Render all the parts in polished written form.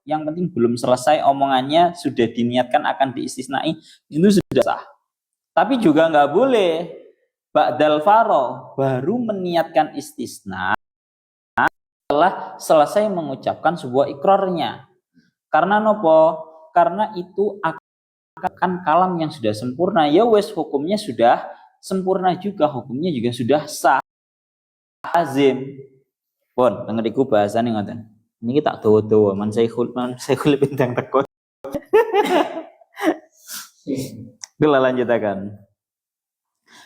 yang penting belum selesai omongannya sudah diniatkan akan diistisnai, itu sudah sah. Tapi juga nggak boleh ba'dal faro baru meniatkan istisna setelah selesai mengucapkan sebuah ikrarnya. Karena nopo? Karena itu akan kalam yang sudah sempurna, ya wes hukumnya sudah sempurna juga, hukumnya juga sudah sah. Lazim. Pun ngeriku bahasane ngoten. Niki tak dawa-dawa man Syekhul bintang tekun. Kula lanjutaken.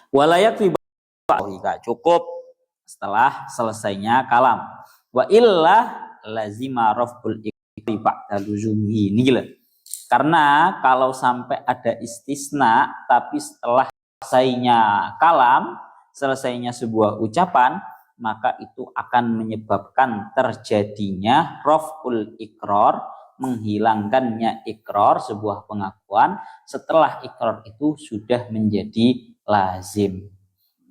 Walayak fi cukup setelah selesainya kalam. Wa illa lazima raful ikri ba'da luzumihi. Niki lho. Karena kalau sampai ada istisna tapi setelah selesainya kalam, selesainya sebuah ucapan, maka itu akan menyebabkan terjadinya raf'ul ikrar, menghilangkannya ikrar, sebuah pengakuan setelah ikrar itu sudah menjadi lazim.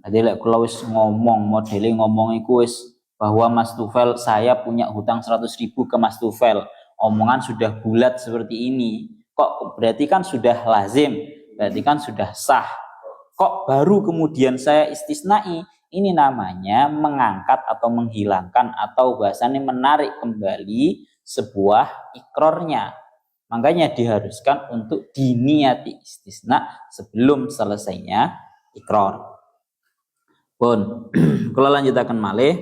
Jadi kalau wis ngomong modele ngomong iku wis bahwa Mas Tufel saya punya hutang 100.000 ke Mas Tufel, omongan sudah bulat seperti ini, kok berarti kan sudah lazim, berarti kan sudah sah. Kok baru kemudian saya istisnai? Ini namanya mengangkat atau menghilangkan atau bahasanya menarik kembali sebuah ikrarnya. Makanya diharuskan untuk diniati istisna sebelum selesainya ikrar. Pun, kalau lanjutakan malih.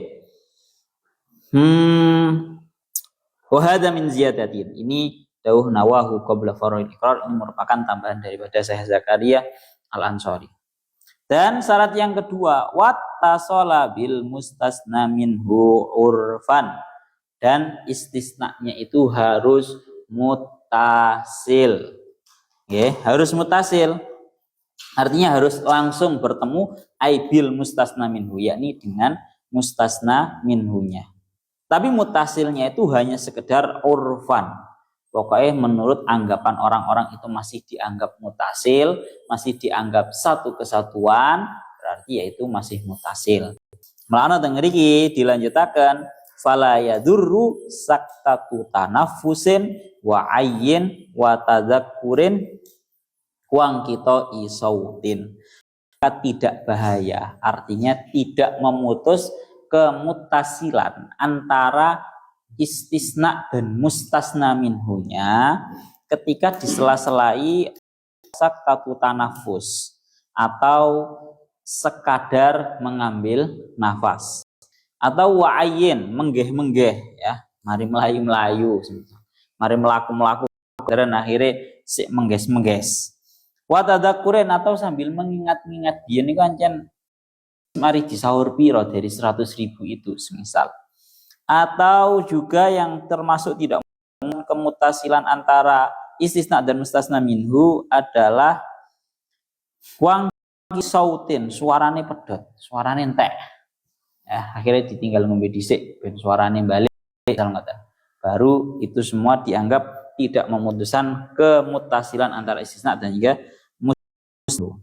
Wahada min ziyadatin. Ini dawuh nawahu qabla fara'il ikrar, ini merupakan tambahan daripada Syekh Zakaria Al-Ansari. Dan syarat yang kedua, wattasala bil mustasna minhu urfan, dan istisnanya itu harus mutasil. Oke, harus mutasil. Artinya harus langsung bertemu aibil mustasna minhu, yakni dengan mustasna minhunya. Tapi mutasilnya itu hanya sekedar urfan. Pokoknya menurut anggapan orang-orang itu masih dianggap mutasil, masih dianggap satu kesatuan, berarti yaitu masih mutasil. Melana tengeriki dilanjutakan, fala yadurru saktatu tanafusin wa ayyin wa tadzakurin wang kita isautin. Tidak bahaya, artinya tidak memutus kemutasilan antara istisna dan mustasna minhunya ketika disela-selai saktatu tanafus atau sekadar mengambil nafas, atau wa'ayin menggeh-menggeh, ya, mari melayu-melayu, mari melaku-melaku dan akhirnya si mengges-mengges, wa tadzakurin atau sambil mengingat-ingat dia ini kan mari disahur piro dari 100.000 itu semisal. Atau juga yang termasuk tidak kemutasilan antara istisna dan mustasna minhu adalah wang sautin, suarane pedot, suarane entek. Ya, akhirnya ditinggal ngombe dhisik ben suarane balik, baru itu semua dianggap tidak memutuskan kemutasilan antara istisna dan juga mustasna.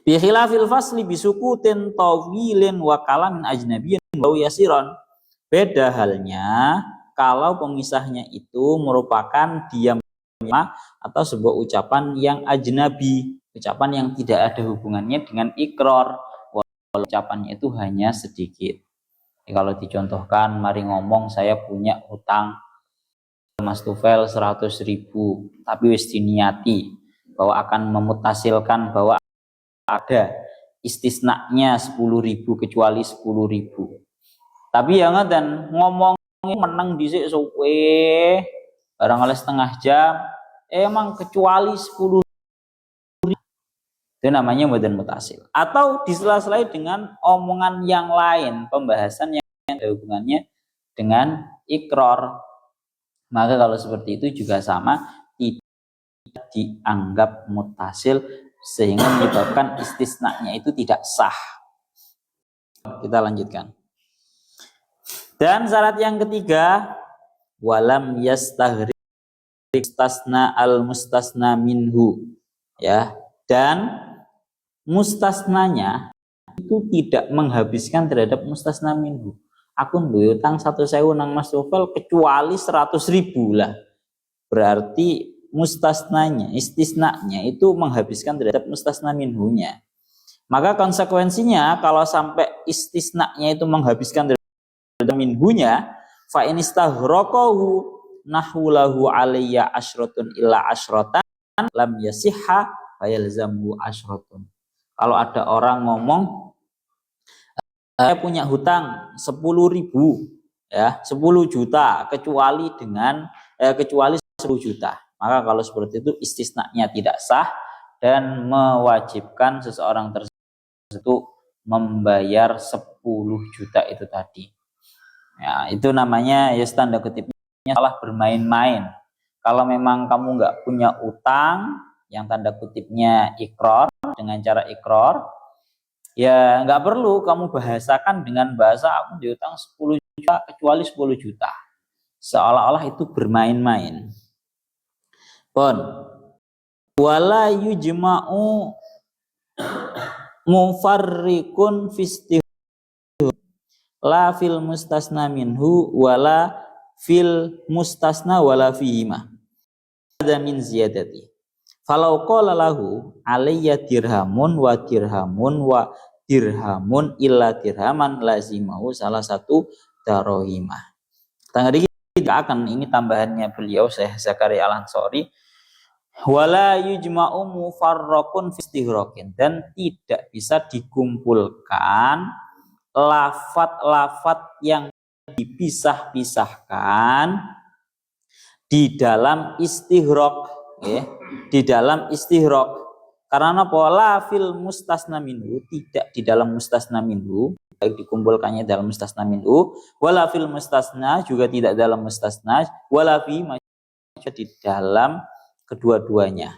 Bi khilafil fasli bisukutin tawilin wa kalamin ajnabiyyin wa yasiran. Beda halnya kalau pemisahnya itu merupakan diam atau sebuah ucapan yang ajnabi, ucapan yang tidak ada hubungannya dengan ikrar, ucapannya itu hanya sedikit. Kalau dicontohkan, mari ngomong saya punya hutang Mas Tufel 100.000, tapi wis diniati bahwa akan memutasilkan bahwa ada istisnanya 10.000 kecuali 10.000. Tapi ya dan ngomong menang dhisik suwe barang oleh setengah jam, emang kecuali 10.000, itu namanya mboten mutasil. Atau disela-selai dengan omongan yang lain, pembahasan yang ada hubungannya dengan ikrar, maka kalau seperti itu juga sama, tidak dianggap mutasil sehingga menyebabkan istisnanya itu tidak sah. Kita lanjutkan. Dan syarat yang ketiga, walam yastaghrik mustasna al mustasna minhu, ya, dan mustasnanya itu tidak menghabiskan terhadap mustasna minhu. aku duwe utang 100.000 nang Mas Tufel kecuali 100.000 lah. Berarti mustasnanya, istisnanya itu menghabiskan terhadap mustasna minhunya. Maka konsekuensinya kalau sampai istisnanya itu menghabiskan terhadap minhunya, fa in istaghraqahu nahwu alayya asyratun illa asyratan lam yasihha fayalzamu asyratun. Kalau ada orang ngomong saya punya hutang 10.000 ya, 10 juta kecuali 10 juta. Maka kalau seperti itu istisnanya tidak sah dan mewajibkan seseorang tersebut membayar 10 juta itu tadi. Ya, itu namanya ya tanda kutipnya salah bermain-main. Kalau memang kamu nggak punya utang yang tanda kutipnya ikrar dengan cara ikrar, ya nggak perlu kamu bahasakan dengan bahasa aku diutang 10 juta kecuali 10 juta. Seolah-olah itu bermain-main. Pon wala yujma'u mufarriqun fistih la fil mustasna minhu wala fil mustasna wala fihima ada min ziyadati. Falau qala lahu alayya dirhamun wa dirhamun illa dirhaman lazimahu salah satu darohimah. Tadi kita akan ini tambahannya beliau Syekh Zakaria Al-Ansori, wala yujma'u mufarraqun fi istihroqin, dan tidak bisa dikumpulkan lafat-lafat yang dipisah-pisahkan di dalam istihroq, ya, di dalam istihroq. Karena pola fil mustasna minhu, tidak di dalam mustasna minhu, baik dikumpulkannya dalam mustasna minhu, wala fil mustasna juga tidak dalam mustasna, wala fi di dalam kedua-duanya.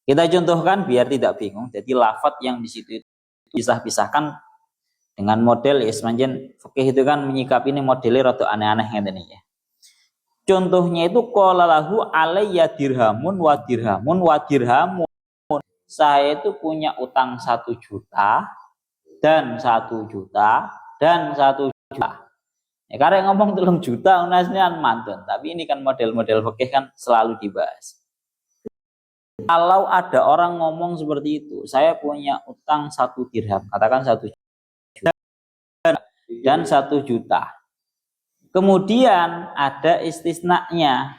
Kita contohkan biar tidak bingung. Jadi lafaz yang di situ itu pisah-pisahkan dengan model ya semanjen fikih itu kan menyikapi ini modelnya rada aneh-aneh ngene ya. Contohnya itu qala lahu alayya dirhamun wa dirhamun. Saya itu punya utang 1 juta dan 1 juta dan 1 juta. Ya karek ngomong 3 juta unasnya mantun, tapi ini kan model-model fikih kan selalu dibahas. Kalau ada orang ngomong seperti itu, saya punya utang 1 dirham, katakan 1 juta dan 1 juta. Kemudian ada istisnanya,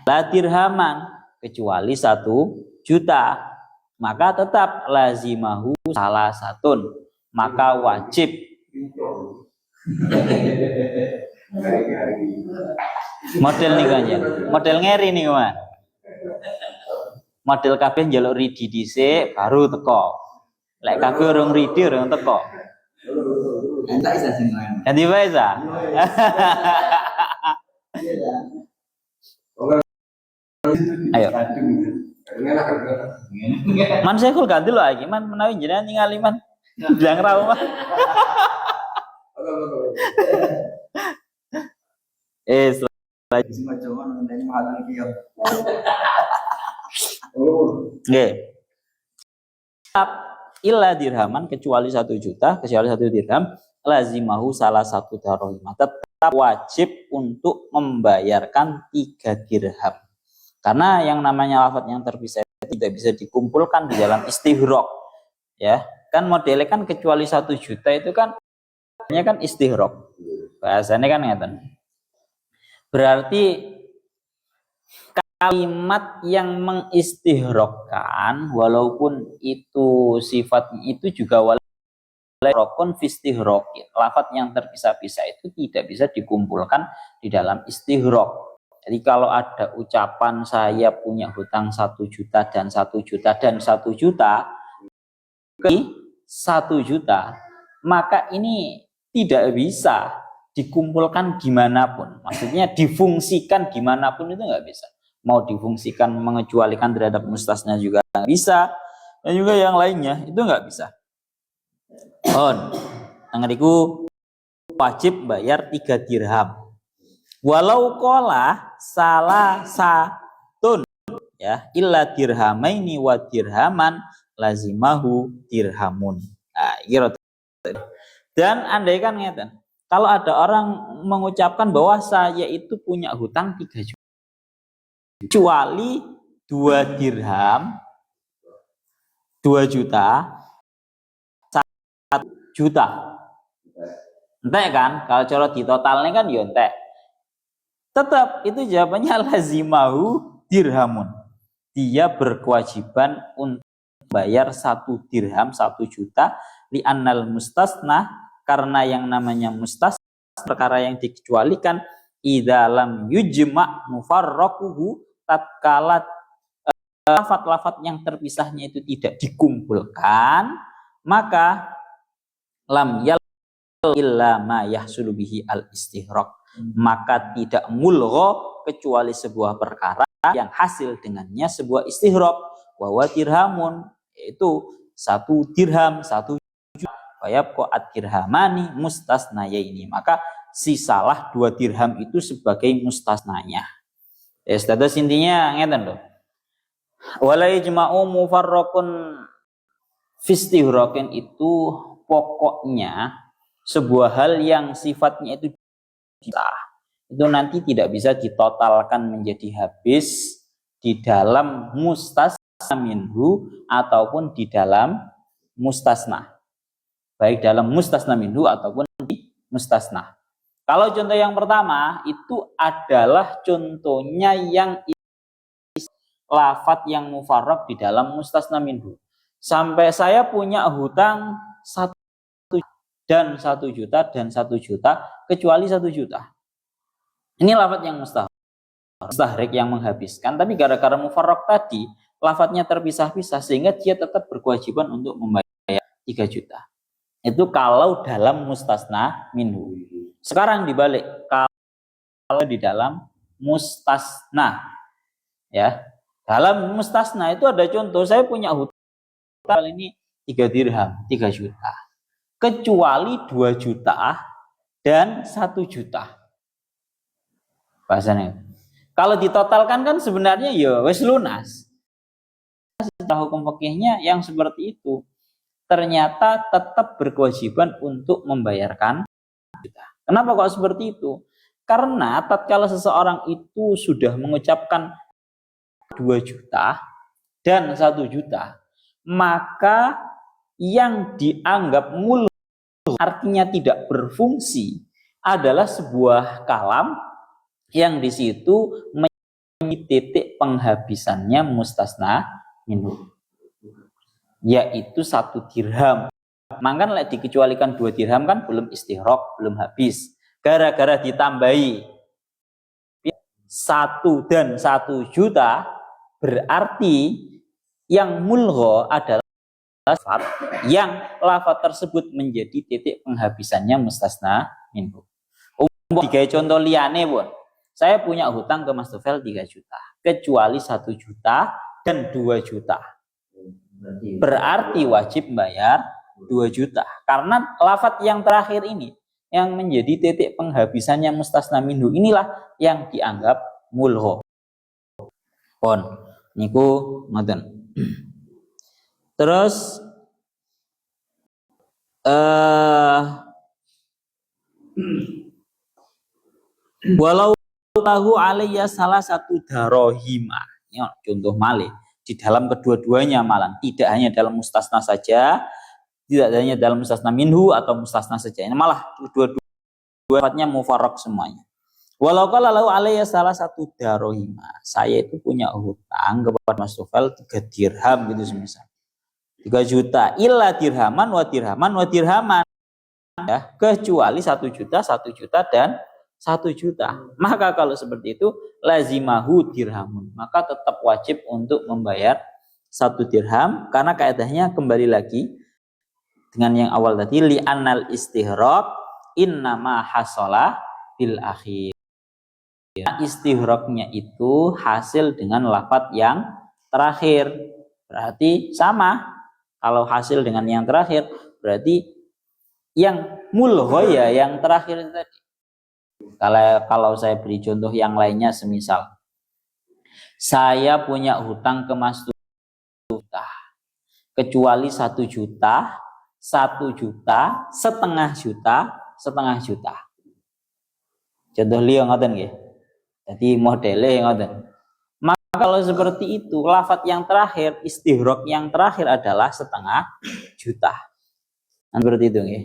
la dirhaman, kecuali 1 juta. Maka tetap lazimahu salah satun, maka wajib. Model nih kan ya, model ngeri nih kan. Model kabeh njaluk ridi dhisik baru teko. Lek kabeh urung ridi urung teko. Entak isa sing lain. Ganti wae sa. Ayo. Man saya kul ganti lo lagi, man menawi jenengan ningali man. Bilang rawo mah. Nggih. Illa dirhaman, kecuali 1 juta, kecuali 1 dirham, lazimahu salah satu darohimah, tetap wajib untuk membayarkan 3 dirham. Karena yang namanya lafaz yang terpisah tidak bisa dikumpulkan di dalam istihroq, ya kan modelnya kan kecuali 1 juta itu kan hanya kan istihroq, bahasanya kan ngeten. Berarti kalimat yang mengistihrokkan walaupun itu sifatnya itu juga walaupun fistihrokin, lafaz yang terpisah-pisah itu tidak bisa dikumpulkan di dalam istihrok. Jadi kalau ada ucapan saya punya hutang 1 juta dan 1 juta dan 1 juta ke 1 juta, maka ini tidak bisa dikumpulkan dimanapun. Maksudnya difungsikan dimanapun itu nggak bisa. Mau difungsikan mengecualikan terhadap mustasna juga nggak bisa, dan juga yang lainnya itu nggak bisa. Tangriku wajib bayar 3 dirham. Walau kola salah satun, ya illa dirhamaini wa dirhaman lazimahu dirhamun. Nah, dan andai kan ngeten, Kalau ada orang mengucapkan bahwa saya itu punya hutang 3 juta, kecuali 2 dirham, 2 juta, 1 juta. Entek kan? Kalau cara di totalnya kan ya entek. Tetap itu jawabannya lazimahu dirhamun. Dia berkewajiban untuk bayar 1 dirham 1 juta li'annal mustasna, karena yang namanya mustasna perkara yang dikecualikan idza lam yujma' mufarraquhu, tatkala lafat-lafat yang terpisahnya itu tidak dikumpulkan, maka lam yal illa ma yahsulu bihi al istighraq, maka tidak mulgha kecuali sebuah perkara yang hasil dengannya sebuah istighraq, wa dirhamun, yaitu 1 dirham 1 juta, fayabqa ad-dirhamani mustasnayaini, maka sisalah 2 dirham itu sebagai mustasnanya. Status intinya ngeten lho. Wala ijma'u mufarraqun fistihrokin itu pokoknya sebuah hal yang sifatnya itu nanti tidak bisa ditotalkan menjadi habis di dalam mustasna minhu ataupun di dalam mustasna, baik dalam mustasna minhu ataupun di mustasna. Kalau contoh yang pertama itu adalah contohnya yang lafat yang mufarraq di dalam mustasna minhu. Sampai saya punya hutang 1 dan 1 juta dan 1 juta kecuali 1 juta. Ini lafat yang mustahrik yang menghabiskan, tapi gara-gara mufarraq tadi lafadznya terpisah-pisah sehingga dia tetap berkewajiban untuk membayar 3 juta. Itu kalau dalam mustasna minhu. Sekarang dibalik, kalau di dalam mustasna, ya. Dalam mustasna itu ada contoh, saya punya hutang ini 3 dirham, 3 juta. Kecuali 2 juta dan 1 juta. Bahasanya. Kalau ditotalkan kan sebenarnya ya wis lunas. Setelah hukum fikihnya yang seperti itu, ternyata tetap berkewajiban untuk membayarkan juta. Kenapa kok seperti itu? Karena tatkala seseorang itu sudah mengucapkan 2 juta dan 1 juta, maka yang dianggap mulgha artinya tidak berfungsi adalah sebuah kalam yang di situ menjadi titik penghabisannya mustasna minhu, yaitu 1 dirham. Maka lek dikecualikan 2 dirham kan belum istighraq, belum habis. Gara-gara ditambahi 1 dan 1 juta, berarti yang mulgha adalah lafaz yang lafaz tersebut menjadi titik penghabisannya mustasna minhu. Digawe contoh liyane, pun. Saya punya hutang ke Mas Tufel 3 juta, kecuali 1 juta dan 2 juta. Berarti wajib bayar 2 juta. Karena lafaz yang terakhir ini yang menjadi titik penghabisannya mustasna minhu inilah yang dianggap mulgha. Pon niku ngoten. Terus walau lahu alayya salah 1 darohima, ya, contoh malih di dalam kedua-duanya, malah tidak hanya dalam mustasna saja, tidak hanya dalam mustasna minhu atau mustasna saja, ini malah dua-duanya mufarraq semuanya. Walau qala lahu alayya salah 1 darohima, saya itu punya hutang kepada Mas Tufel 3 dirham gitu semisal, 3 juta, illa dirhaman wa dirhaman wa dirhaman, ya, kecuali 1 juta, 1 juta dan 1 juta. Maka kalau seperti itu lazimahu dirhamun, maka tetap wajib untuk membayar 1 dirham, karena kaidahnya kembali lagi dengan yang awal tadi, li annal istighraq innama hasala bil akhir. Istighraqnya itu hasil dengan lafaz yang terakhir. Berarti sama. Kalau hasil dengan yang terakhir, berarti yang mulgha ya yang terakhir itu tadi. Kalau saya beri contoh yang lainnya, semisal saya punya hutang ke Mas Tufel kecuali 1 juta, 1 juta, setengah juta, setengah juta. Contoh liya ngoten nggih. Jadi modelnya ngoten. Maka kalau seperti itu, lafadz yang terakhir, istighraq yang terakhir adalah setengah juta. Nah, seperti itu nggih.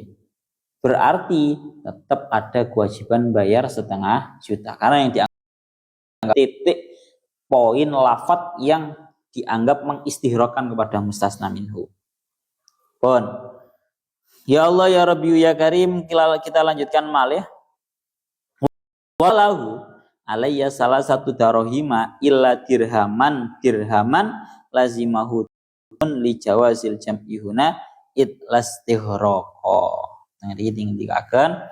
Berarti tetap ada kewajiban bayar setengah juta. Karena yang dianggap titik poin lafadz yang dianggap mengistighraqkan kepada mustasna minhu. Pun. Ya Allah ya Rabbi ya Karim, kita lanjutkan malih. Walahu alayya salah satu darohima illa dirhaman lazimahu li jawazil jam'i huna it lastighraqo. Nah, ini dikatakan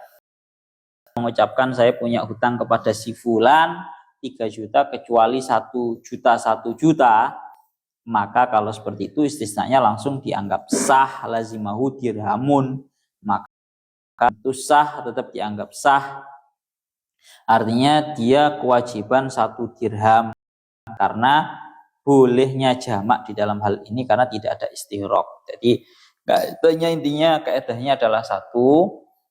mengucapkan saya punya hutang kepada si fulan 3 juta kecuali 1 juta, maka kalau seperti itu istisnanya langsung dianggap sah, lazimahu dirhamun, maka itu sah, tetap dianggap sah. Artinya dia kewajiban 1 dirham karena bolehnya jamak di dalam hal ini karena tidak ada istighraq. Jadi intinya kaidahnya adalah 1,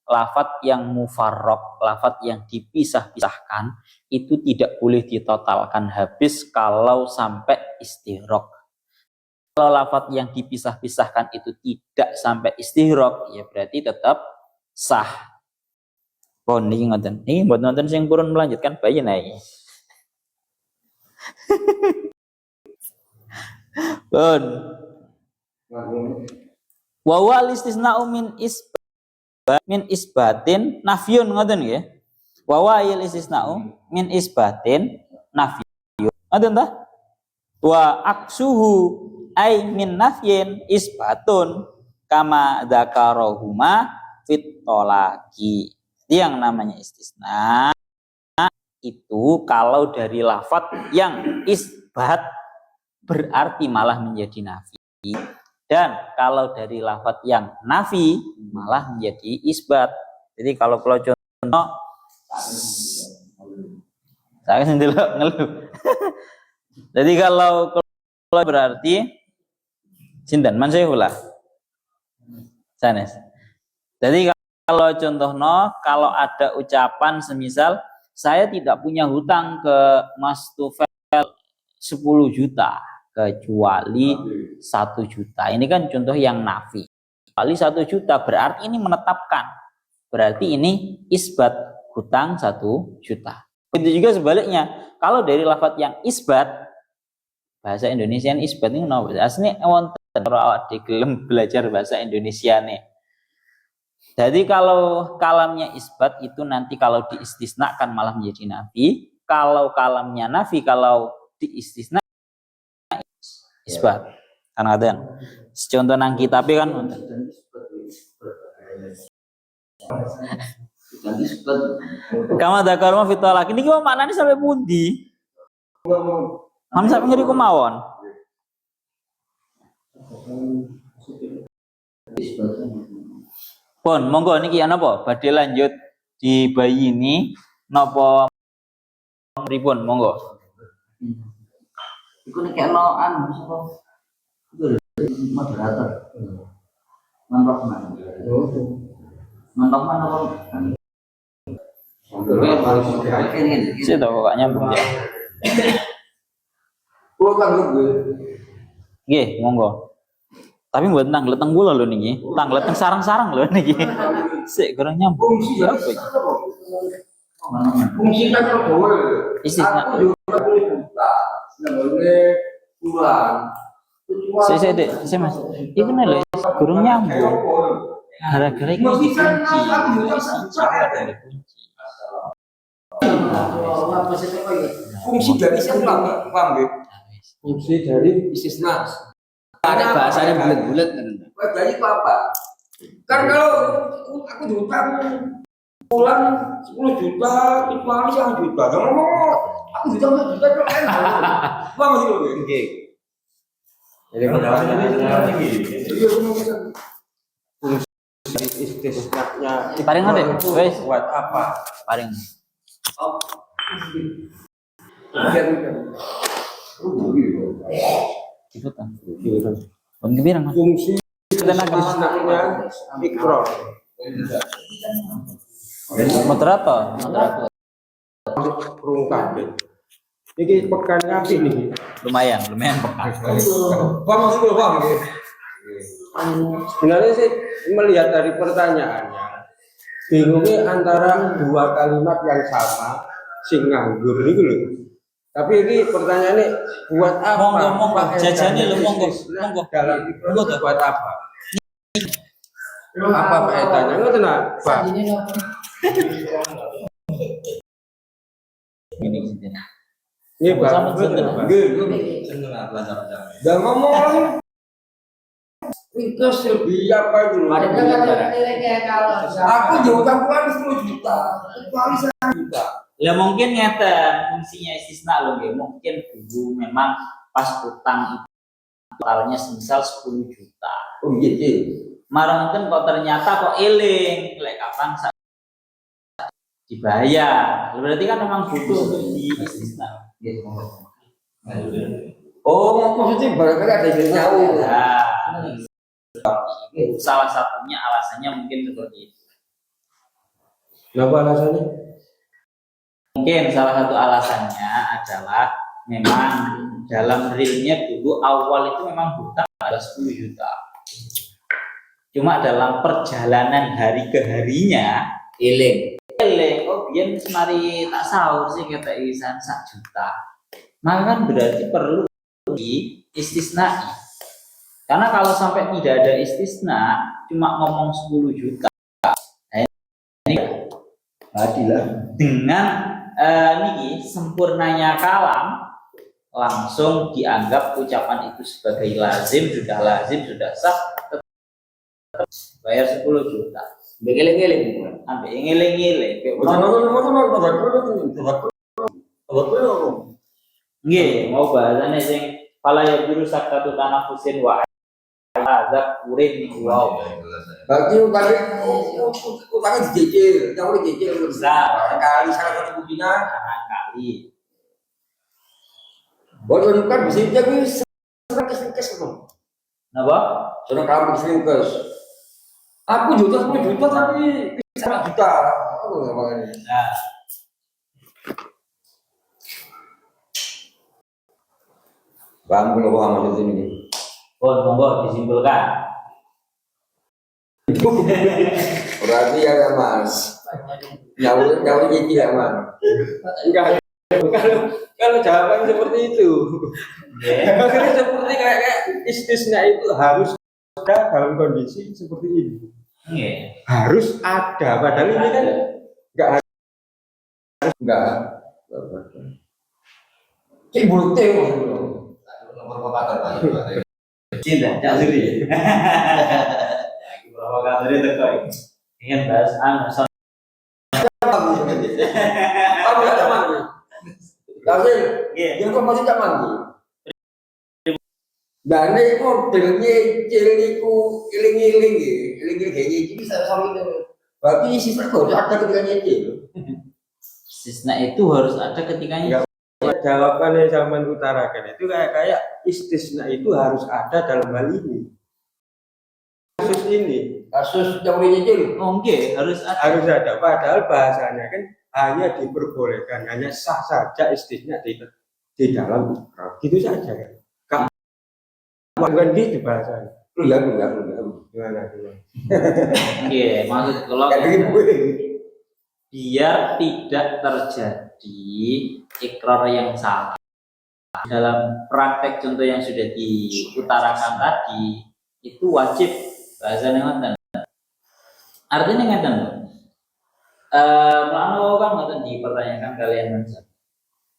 lafadz yang mufarraq, lafadz yang dipisah-pisahkan itu tidak boleh ditotalkan habis kalau sampai istighraq. Kalau lafadz yang dipisah-pisahkan itu tidak sampai istighraq, ya berarti tetap sah. Oh, niki ngoten. Niki buat nonton sing purun melanjutkan bayi naik. Pun. Wa wal istisna'u min isbatin nafyun ngoten nggih. Wa wal istisna'u min isbatin nafyun. Ngoten ta? Wa aksuhu ay min nafyin isbatun kama dzakarahuma fit tolaki. Yang namanya istisna itu kalau dari lafadz yang isbat berarti malah menjadi nafi, dan kalau dari lafadz yang nafi malah menjadi isbat. Jadi kalau contoh saya sendiri ngeluh. Jadi kalau berarti sinten man sayhula sanes. Jadi kalau contohnya, kalau ada ucapan semisal saya tidak punya hutang ke Mas Tufel 10 juta kecuali 1 juta. Ini kan contoh yang nafi. Kecuali 1 juta berarti ini menetapkan. Berarti ini isbat hutang 1 juta. Begitu juga sebaliknya. Kalau dari lafadz yang isbat, bahasa Indonesia isbat ini aslinya wonten ora digelem belajar bahasa Indonesia nih. Jadi kalau kalamnya isbat itu nanti kalau diistisnakan malah menjadi nafi. Kalau kalamnya nafi, kalau diistisna isbat. Karena ada contoh nang kitab kan. Kama dakarma fitolak. Ini gimana maknanya sampai pundi? Mam sampai ngeri kumawon. Pun monggo niki napa badhe lanjut di bayi ini napa pripun monggo. Iku nek ono anu sapa? Moderator. Mantap man. Mantap man apa? Saya tahu kok nyambung ya. Kulo tanglet gue. Nggih, monggo. Tapi buat tanglet teng kula lho niki. Tanglet teng sarang-sarang lho niki. Sik kurang nyambung. Fungsi kan kok Istisna. aku juga buka. Namanya pulang. Saya Mas. Iku lho kurang nyambung. Gara-gara iki kunci. Fungsi dari istisna, paham nggih? Fungsi dari istisna. Ada bahasanya bulat-bulat kan. Dari apa? Kan kalau aku diutang pulang 10 juta, kecuali 1 juta. Ngomong, aku diutang 1 juta kok kan. Paham sih lho? Oke. Jadi pendapatnya fungsi istisna-nya Paring ngene, wis. buat apa? Paring. Gitu kan. Pun kebirang Mas. Fungsi istisna-nya mikro. Moderator. Kurung kabeh. Iki pekan kabeh niki. Lumayan pekan. Paham maksudku, paham nggih. Sebenarnya sih melihat dari pertanyaannya, bingungnya antara dua kalimat yang sama, sing nganggur niku lho. Tapi ini pertanyaannya buat apa? Monggo, jajane lho, monggo. Dalam Monggo tuh. buat apa? Apa faedahnya? Ngoten nak, Pak. Ini. Ini Pak. Sama sinten? Nggih. Dan ngomong Ringkes lebih apa itu? Aku jauh pulang 10 juta. Kecuali 1 juta. Ya mungkin ngeten fungsinya istisna loh ya. Mungkin dulu memang pas utang totalnya semisal 10 juta. Oh gitu. Marang mungkin kok ternyata kok eling lek kapan dibayar. Berarti kan memang butuh untuk di istisna. Oh, maksudnya barangkali ada yang nyawu. Itu salah satunya alasannya mungkin seperti itu. Kenapa alasannya? Mungkin salah satu alasannya adalah memang dalam realnya dulu awal itu memang hutang ada 10 juta. Cuma dalam perjalanan hari ke harinya Iling. oh biar semari tak sahur sih kata Isan 1 juta. Maka kan berarti perlu di istisnai. Karena kalau sampai tidak ada istisna, cuma ngomong 10 juta, ini Adilah. dengan ini sempurnanya kalam langsung dianggap ucapan itu sebagai lazim, sudah sah, tetap bayar 10 juta. Begiling-giling. Sampai ngiling-ngiling. Nggih, mau bahasannya sing pala ya biru sakatu tanafusin wa azab kurin nih wow. Berarti utangnya dicicil, yang udah dicicil kali salah satu pimpinan Kali. Bodoh kan bisa jadi selingkes dong. Napa? Sudah kamu selingkes. Aku juta 10 juta tapi 1 juta. Aku nggak makanya. Nah, Paham kalau paham maksud ini. monggo disimpulkan. Berarti ya Mas. Nyawa nyicil ya Mas. Enggak. Kalau jawaban seperti itu. Makanya seperti kayak istisna itu harus ada dalam kondisi seperti ini. Harus ada, padahal ini kan enggak. Cik bute nomor provokator. Cinta, cak suri. Provokator itu kok. Ingin bahas Kamu ada mandi. Tapi yang kok masih tak mandi. Dan ini modelnya ciliku iling-iling kayak gini bisa sampai itu. Berarti sisna harus ada ketika nyicil. Sisna itu harus ada ketikanya. Jawabannya zaman utarakan itu kayak istisna itu harus ada dalam hal ini. Kasus yang nyicil. Oke, harus ada. Padahal bahasanya kan hanya diperbolehkan, hanya sah saja istisna di dalam ikrar. Gitu saja kan. Bukan gitu bahasanya. Iya. Gimana? Oke, maksud kalau biar tidak terjadi ikrar yang salah dalam praktek contoh yang sudah diutarakan tadi itu wajib bahasanya ngoten. Artinya ngoten. Melano kan ngoten dipertanyakan kalian menjawab.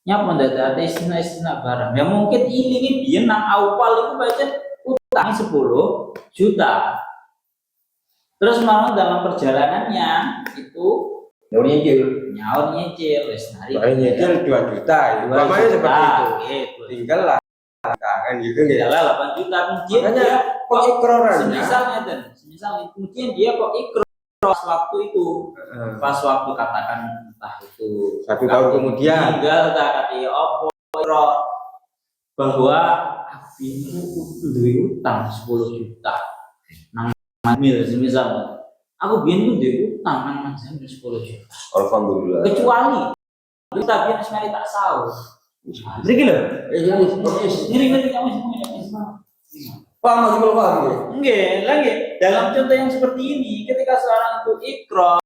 Nyapa ndadake istisna barang. Ya mungkin ini biyen nang awal itu baca utang 10 juta. Terus mau dalam perjalanannya itu nyaur nyicil wis hari. Nyicil 2 juta. Umpamanya seperti itu. Gitu. Tinggal lah kan gitu ya. Tinggal 8 juta kemudian dia kok ikrarannya. Semisal kemudian dia kok ikrar pas waktu itu. Pas waktu katakan entah itu 1 tahun kemudian tinggal tak kata opo bahwa aku duwe utang 10 juta nang mil semisal Aku biyen ku duwe utang nang manjan 10 juta. Alhamdulillah. Kecuali kita biyen semari tak sahur. Mriki lho. Ngiri-ngiri kamu semuanya. Paham masih belum paham ya? Enggak, lagi dalam contoh yang seperti ini, ketika seorang itu ikrar,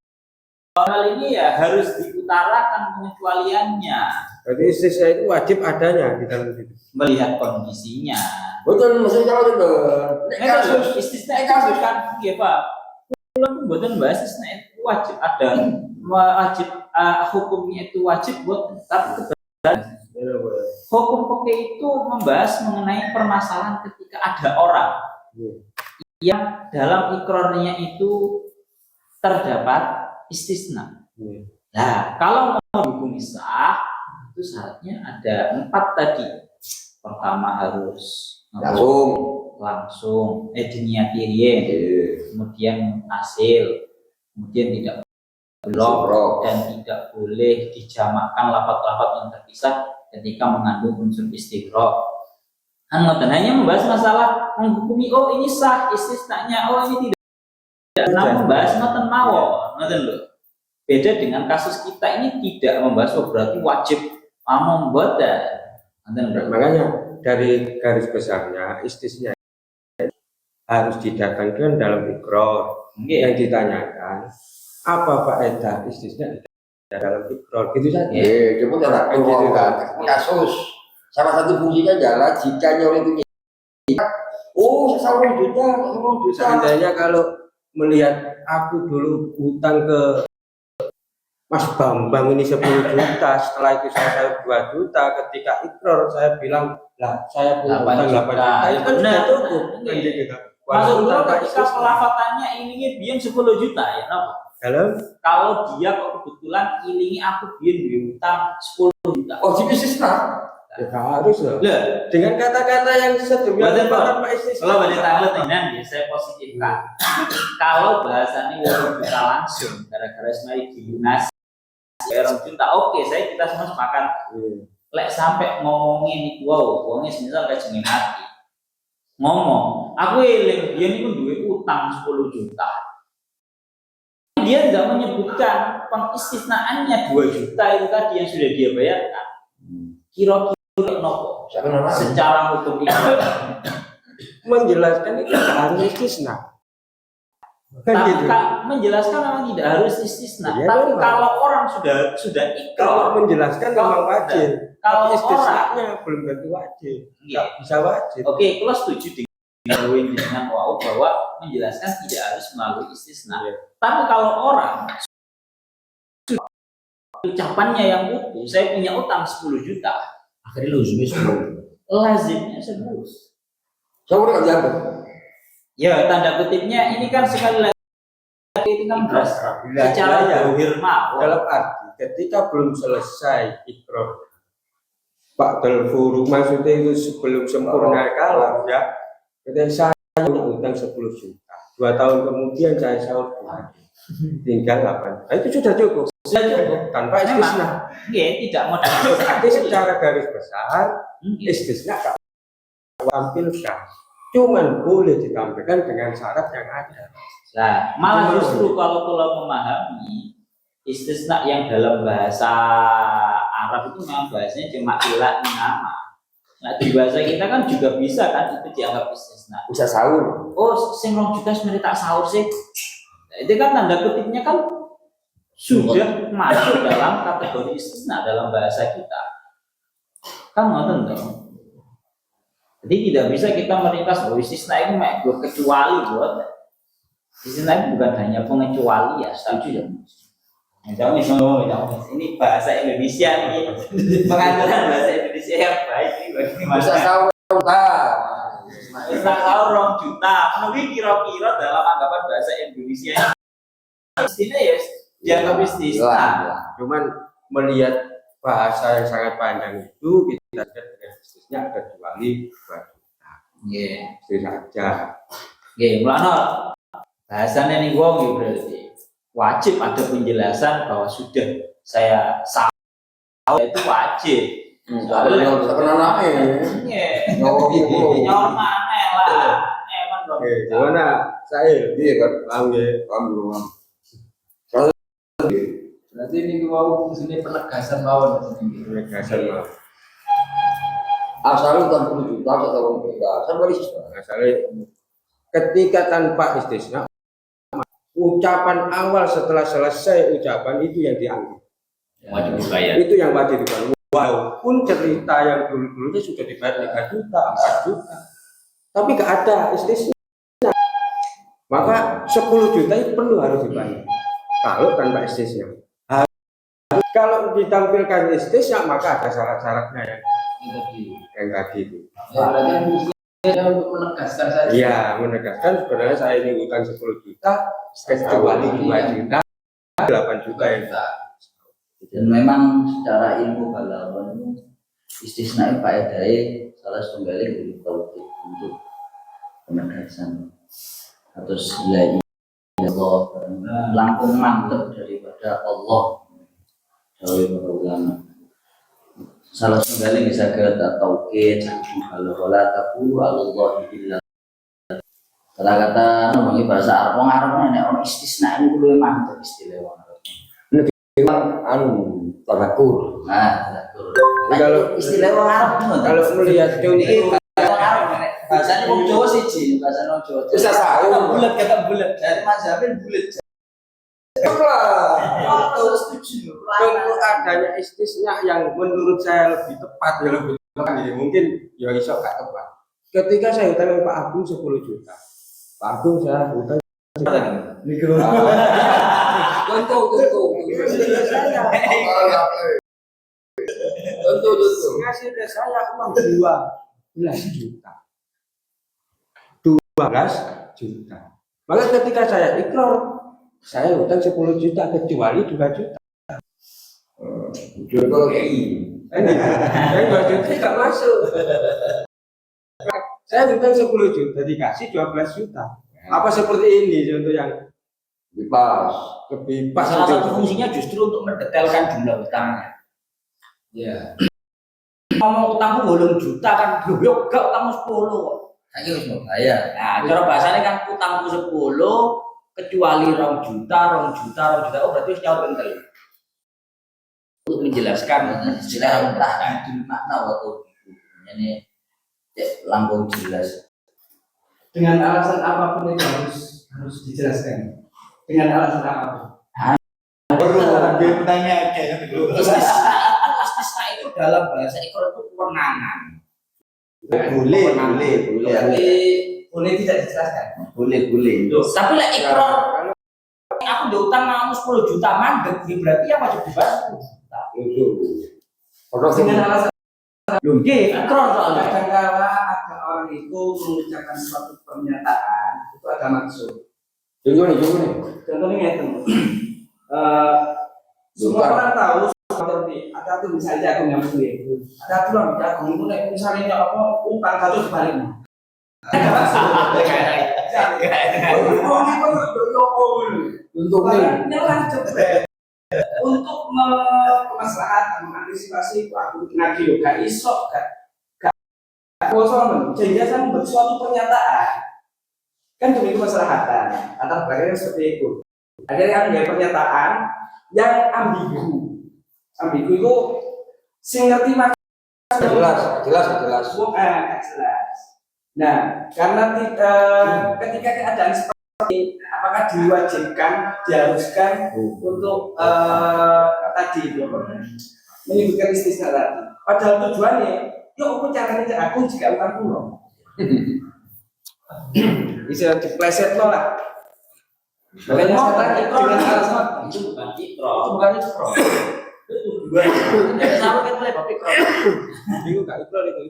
hal ini ya harus diutarakan pengecualiannya. Berarti istisna itu wajib adanya di dalam situ. Melihat kondisinya. Betul, maksudnya kalau itu Kasus istisna kasus kan, ya Pak. Kalau buatan bahas istisna itu wajib ada, wajib hukumnya itu wajib buat tapi kebetulan hukum fikih itu membahas mengenai permasalahan ketika ada orang yang dalam ikrarnya itu terdapat istisna. Nah, kalau mau hukum sah itu syaratnya ada 4 tadi. Pertama harus langsung diniati kemudian hasil, kemudian tidak blok dan tidak boleh dijamakkan lafaz-lafaz yang terpisah ketika mengandung unsur istighraq. Hanya membahas masalah menghukumi ini sah istisnanya, ini tidak membahas ngoten mawon, ngoten lho. Beda dengan kasus kita ini tidak membahas berarti wajib membuat makanya dari garis besarnya istisna harus didatangkan dalam ikrar. Yang ditanyakan apa faedah istisna dalam ikrar, gitu saja. Cuma tidak kasus. Salah satu fungsinya adalah jika nyawa itu saya 10 juta. Seandainya kalau melihat aku dulu hutang ke Mas Bambang ini 10 juta, setelah itu saya sahur 2 juta, ketika ikrar saya bilang, lah saya punya hutang 8 juta, itu kan sudah cukup. Maksudnya ketika pelafatannya ilingi biyen 10 juta ya napa? Kalau dia kok kebetulan ilingi aku biyen duwe hutang 10 juta. Oh, jadi istisna. Ya harus loh. Dengan kata-kata yang sedemikian tanpa istisna. Kalau balik tanglet ini saya positifkan. Kalau bahasannya 2 juta langsung gara-gara semai dilunasi 2 juta, oke, kita semua sepakat. Lek sampai ngomongin itu uangnya semisal kayak jenenge mati. Ngomong, aku eling dia ini pun duit utang 10 juta. Dia tidak menyebutkan pengistisnaannya 2 juta itu tadi yang sudah dia bayarkan. Kira-kira nopo secara hukum itu menjelaskan itu harus istisna. Menjelaskan memang tidak harus istisna. Tapi kalau orang sudah ikrar, kalau menjelaskan memang wajib. Kalau istisnanya belum tentu wajib. Tidak bisa wajib. Oke, kalau setuju dengan bahwa menjelaskan tidak harus melalui istisna. Tapi kalau orang ucapannya yang utuh, saya punya utang 10 juta, akhirnya lazimnya 10. Lazimnya 10. Saya udah dianggap. Ya, tanda kutipnya ini kan sekali lagi itu kan secara zahir dalam arti ketika belum selesai ikrar Pak Delfuru, maksudnya itu sebelum sempurna kalam ya, ketika saya punya utang 10 juta, 2 tahun kemudian saya sahur tinggal 8, nah, itu sudah cukup tanpa istisna. Tidak mau tapi secara garis besar istisna tak tampilkan, cuman boleh ditampilkan dengan syarat yang ada. Nah, malah justru kalau memahami istisna yang dalam bahasa Arab itu memang bahasanya cuma ilah nama. Nah, di bahasa kita kan juga bisa kan itu dianggap istisna. Bisa sahur. Oh, sing 2 juta sebenarnya tak sahur sih. Nah, itu kan tanda kutipnya kan sudah masuk dalam kategori istisna dalam bahasa kita. Kan ngoten toh. Jadi tidak bisa kita meringkas bahwa istisna itu kecuali buat istisna itu bukan hanya pengecuali ya, setuju ya. Ini bahasa Indonesia nih, pengaturan bahasa Indonesia yang baik ini bagaimana? Bisa sahur Bisa sahur 2 juta, menurut kira-kira dalam anggapan bahasa Indonesia istisna ya dianggap istisna. Cuman melihat bahasa yang sangat panjang itu kita lihat dengan istisna kecuali 2 juta. Itu saja. Mulanya bahasannya nih wong berarti wajib ada penjelasan bahwa sudah saya sahur itu wajib. Soalnya sebenarnya nyawa nyawa mana lah, emang dong. Gimana? Saya Iya kan? paham ya. Paham belum? Berarti ini mau fungsinya penegasan mawon ini. Penegasan mah. Asal kan 10 juta atau 1 juta. Sama di sini. Masalahnya ketika tanpa istisna, ucapan awal setelah selesai ucapan itu yang diambil. Wajib dibayar. Itu yang wajib dibayar. Walaupun cerita yang dulu-dulunya sudah dibayar 3 juta, 4 juta, tapi gak ada istisna. Maka 10 juta itu perlu harus dibayar. Kalau tanpa istisna. Kalau ditampilkan istisna maka ada syarat-syaratnya yang tadi itu. Ya, berarti fungsinya untuk menegaskan saja. Iya, menegaskan sebenarnya saya ini utang 10 juta, kecuali 2 juta, 8 juta yang Dan memang secara ilmu balaghah istisna faedahnya salah setunggalnya dari tauhid untuk penegasan atau la Allah langkung mantep daripada Allah. Jauh para ulama salah setunggalnya bisa kata tauhid kalau la taqulu Allah illa kata-kata ngomongin bahasa Arab, orang Arab nek ono istisna itu lebih mantep istilah orang Arab. Tadakur. Nah, tadakur. Kalau Istilah orang Arab kalau melihat contoh bahasanya wong Jawa siji, bahasa wong Jawa. Bisa saya Kata bulat. Dari mazhabin bulat. lah. Setuju. contoh adanya istisna yang menurut saya lebih tepat ya lebih tepat ya. Mungkin ya iso gak tepat. Ketika saya utang Pak Agung 10 juta. Pak Agung saya utang Contoh. ngasih ke saya uang 12 juta. 12 juta. Maka ketika saya ikrar, saya utang 10 juta kecuali 2 juta. Contoh kayak ini. Saya 2 juta tidak masuk. Saya utang 10 juta dikasih 12 juta. Apa seperti ini contoh yang Bebas. lebih pas? Salah itu? satu fungsinya justru untuk mendetailkan jumlah utangnya. Ya. Ngomong utangku 8 juta kan, yo gak utangmu 10 kok. Saiki wis mau bayar. Nah, cara bahasanya kan utangku 10 kecuali 2 juta. Oh berarti wis nyaur entel. Untuk menjelaskan Istilah entah di makna atau ini langkung jelas. Dengan alasan apapun itu harus dijelaskan. Dengan alasan apapun. istisna itu dalam bahasa ikrar itu kewenangan. Boleh. Boleh tidak dijelaskan. Boleh. Tapi lek ikrar aku udah utang kamu 10 juta mandek, berarti yang wajib dibayar 10 juta. Dengan alasan Loh, nggih, ikrar soalnya. kadangkala ada orang itu mengucapkan suatu pernyataan itu ada maksud. Contohnya. Contohnya itu, semua orang tahu seperti ada tuh misalnya jagung yang sendiri. Ada tuh orang jagung itu misalnya apa utang satu sebalik. Ada maksud. Contohnya. Untuk kemaslahatan mengantisipasi aku lagi lo gak iso gak kosong jelasan bersuatu pernyataan kan demi kemaslahatan atau bagainya seperti itu akhirnya ada pernyataan yang ambigu itu sing ngerti Jelas. jelas. Nah, karena ketika keadaan seperti apakah diwajibkan, diharuskan untuk tadi menyebutkan istisna tadi. Padahal tujuannya, yuk aku caranya cek aku jika utang kulo. Bisa dipleset lo lah. Makanya sekarang dengan alasan itu bukan ikrar. itu bukan ikrar. Jadi sama kan boleh bapak ikrar. Bingung gak ikrar itu?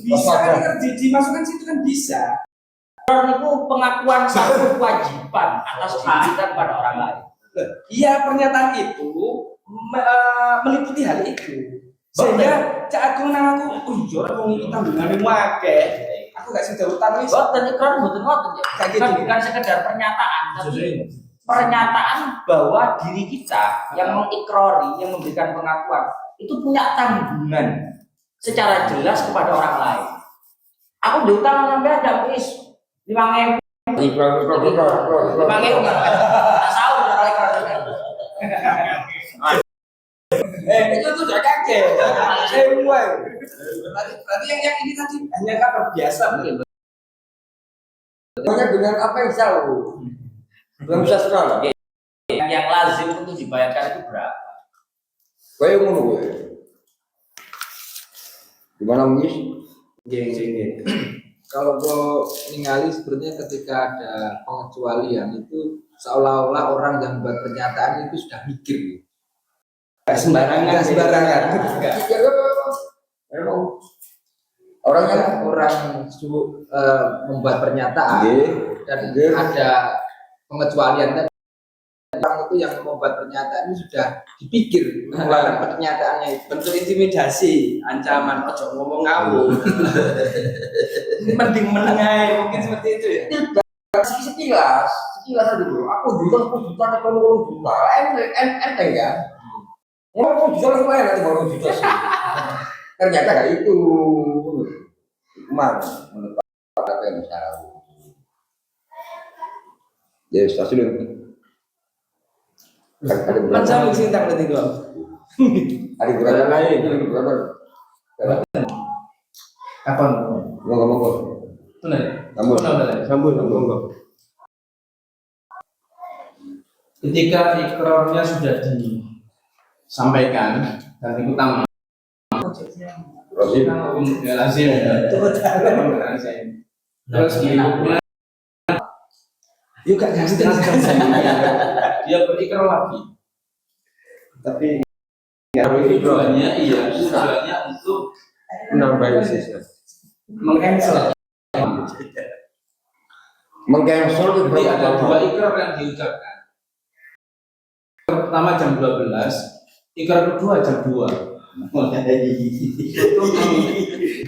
Bisa kan dimasukkan situ kan bisa. Ikrar itu pengakuan satu kewajiban atas diri kita kepada orang lain. Iya pernyataan itu meliputi hal itu. Sehingga cak aku nang aku, oh iya aku ini tanggungan akeh. Aku gak sida utang wis. Boten ikrar boten ngoten ya. Kayak gitu. Bukan sekedar pernyataan, tapi pernyataan bahwa diri kita yang mengikrari, yang memberikan pengakuan itu punya tanggungan secara jelas kepada orang lain. Aku diutang sampai ada wis 5.000. Ikrar. 5.000 tak tahu kalau ikrar. Itu tuh udah kaget. Berarti yang ini tadi hanya kabar biasa begitu. Banyak dengan apa yang tahu. Belum bisa sekolah. Yang lazim untuk dibayarkan itu berapa? Kayak ngono gue. Gimana Mungis? Geng. Kalau gue ningali sebenarnya ketika ada pengecualian itu seolah-olah orang yang buat pernyataan itu sudah mikir. Gak sembarangan. Nggak sembarangan. Memang orang yang Orang membuat pernyataan dan ada pengecualian dan orang itu yang membuat pernyataan itu sudah dipikir mengeluarkan pernyataannya itu. Bentuk intimidasi, ancaman, ojo ngomong ngawur. Mending menengahi mungkin seperti itu ya. sekilas aja dulu. Aku juta enteng kan? Ngomong juta langsung aja nanti baru juta sih. Ternyata gak itu. Kemana? Menurut apa yang salah? Ya stasiun itu. Macam sing tak berarti gua. Ada gerakan lain, gerakan. Kapan? Monggo. Benar. Sambung. Ketika ikrarnya sudah disampaikan dan itu utama. Rosim. Ya lazim ya. Lazim. Terus berikutnya juga nggak dia berikrar lagi. Tapi tujuannya untuk Menambah sisa. mengcancel. Mengcancel itu Jadi ada berapa? dua ikrar yang diucapkan. Ikrar pertama jam 12, ikrar kedua jam 2. Itu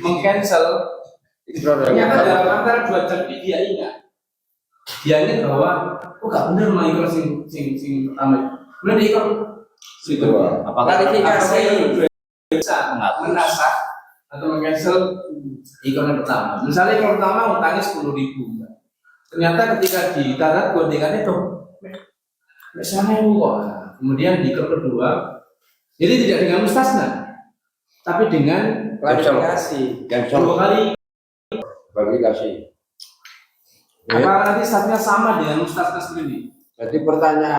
mengcancel. Ternyata dalam antara 2 jam ini dia ingat. Dia ingat bahwa gak bener mah ikrar sing pertama. Kemudian dia ikrar situ. Klarifikasi. Bisa menasah atau mengcancel ikrar yang pertama. Misalnya ikrar pertama utangnya 10.000. Ternyata ketika ditarik gondengannya tuh misalnya kok. Kemudian di ikrar kedua, jadi tidak dengan mustasna, tapi dengan Klarifikasi. dua kali. Klarifikasi. Apa nanti statusnya sama dengan mustasna sendiri? Jadi pertanyaan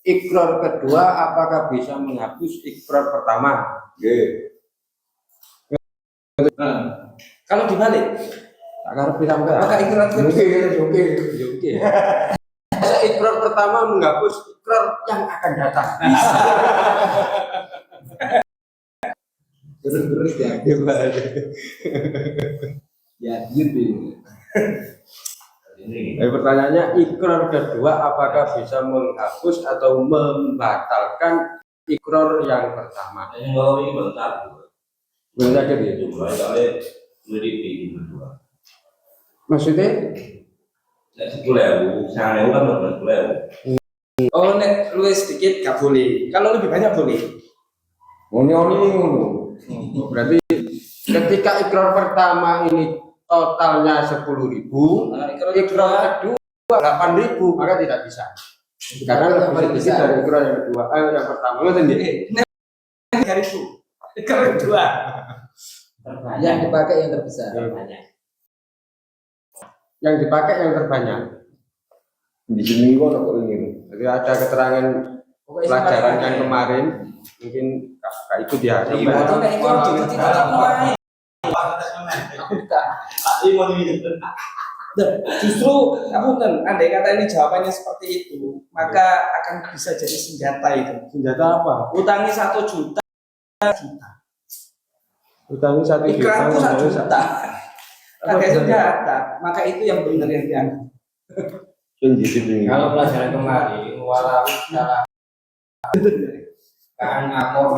ikrar kedua apakah bisa menghapus ikrar pertama? Nah, Kalau dibalik, Akar piramida. apakah ikrar kedua Oke. Masa ikrar pertama menghapus ikrar yang akan datang. Terus ya. Ya gitu. Pertanyaannya ikrar kedua apakah bisa menghapus atau membatalkan ikrar yang pertama? Benar aja gitu. Maksudnya? oh nek luwih sedikit gak boleh. Kalau lebih banyak boleh. Ngono. Berarti ketika ikrar pertama ini totalnya 10.000, ikrar kedua 8.000, maka tidak bisa. Karena lebih sedikit dari ikrar yang kedua, yang pertama. Ikrar kedua. Yang dipakai yang terbesar. Yang dipakai yang terbanyak. Di sini kok ini. Jadi ada keterangan pelajaran yang kemarin, mungkin kak ikut ya. Justru aku kan andai kata ini jawabannya seperti itu, maka akan bisa jadi senjata itu. Senjata apa? Utangi 1 juta. Utangi 1 juta. Ikranku 1 juta. Pakai senjata, maka itu yang benar yang dianggap. Kalau pelajaran kemarin, walau salah kan ngakor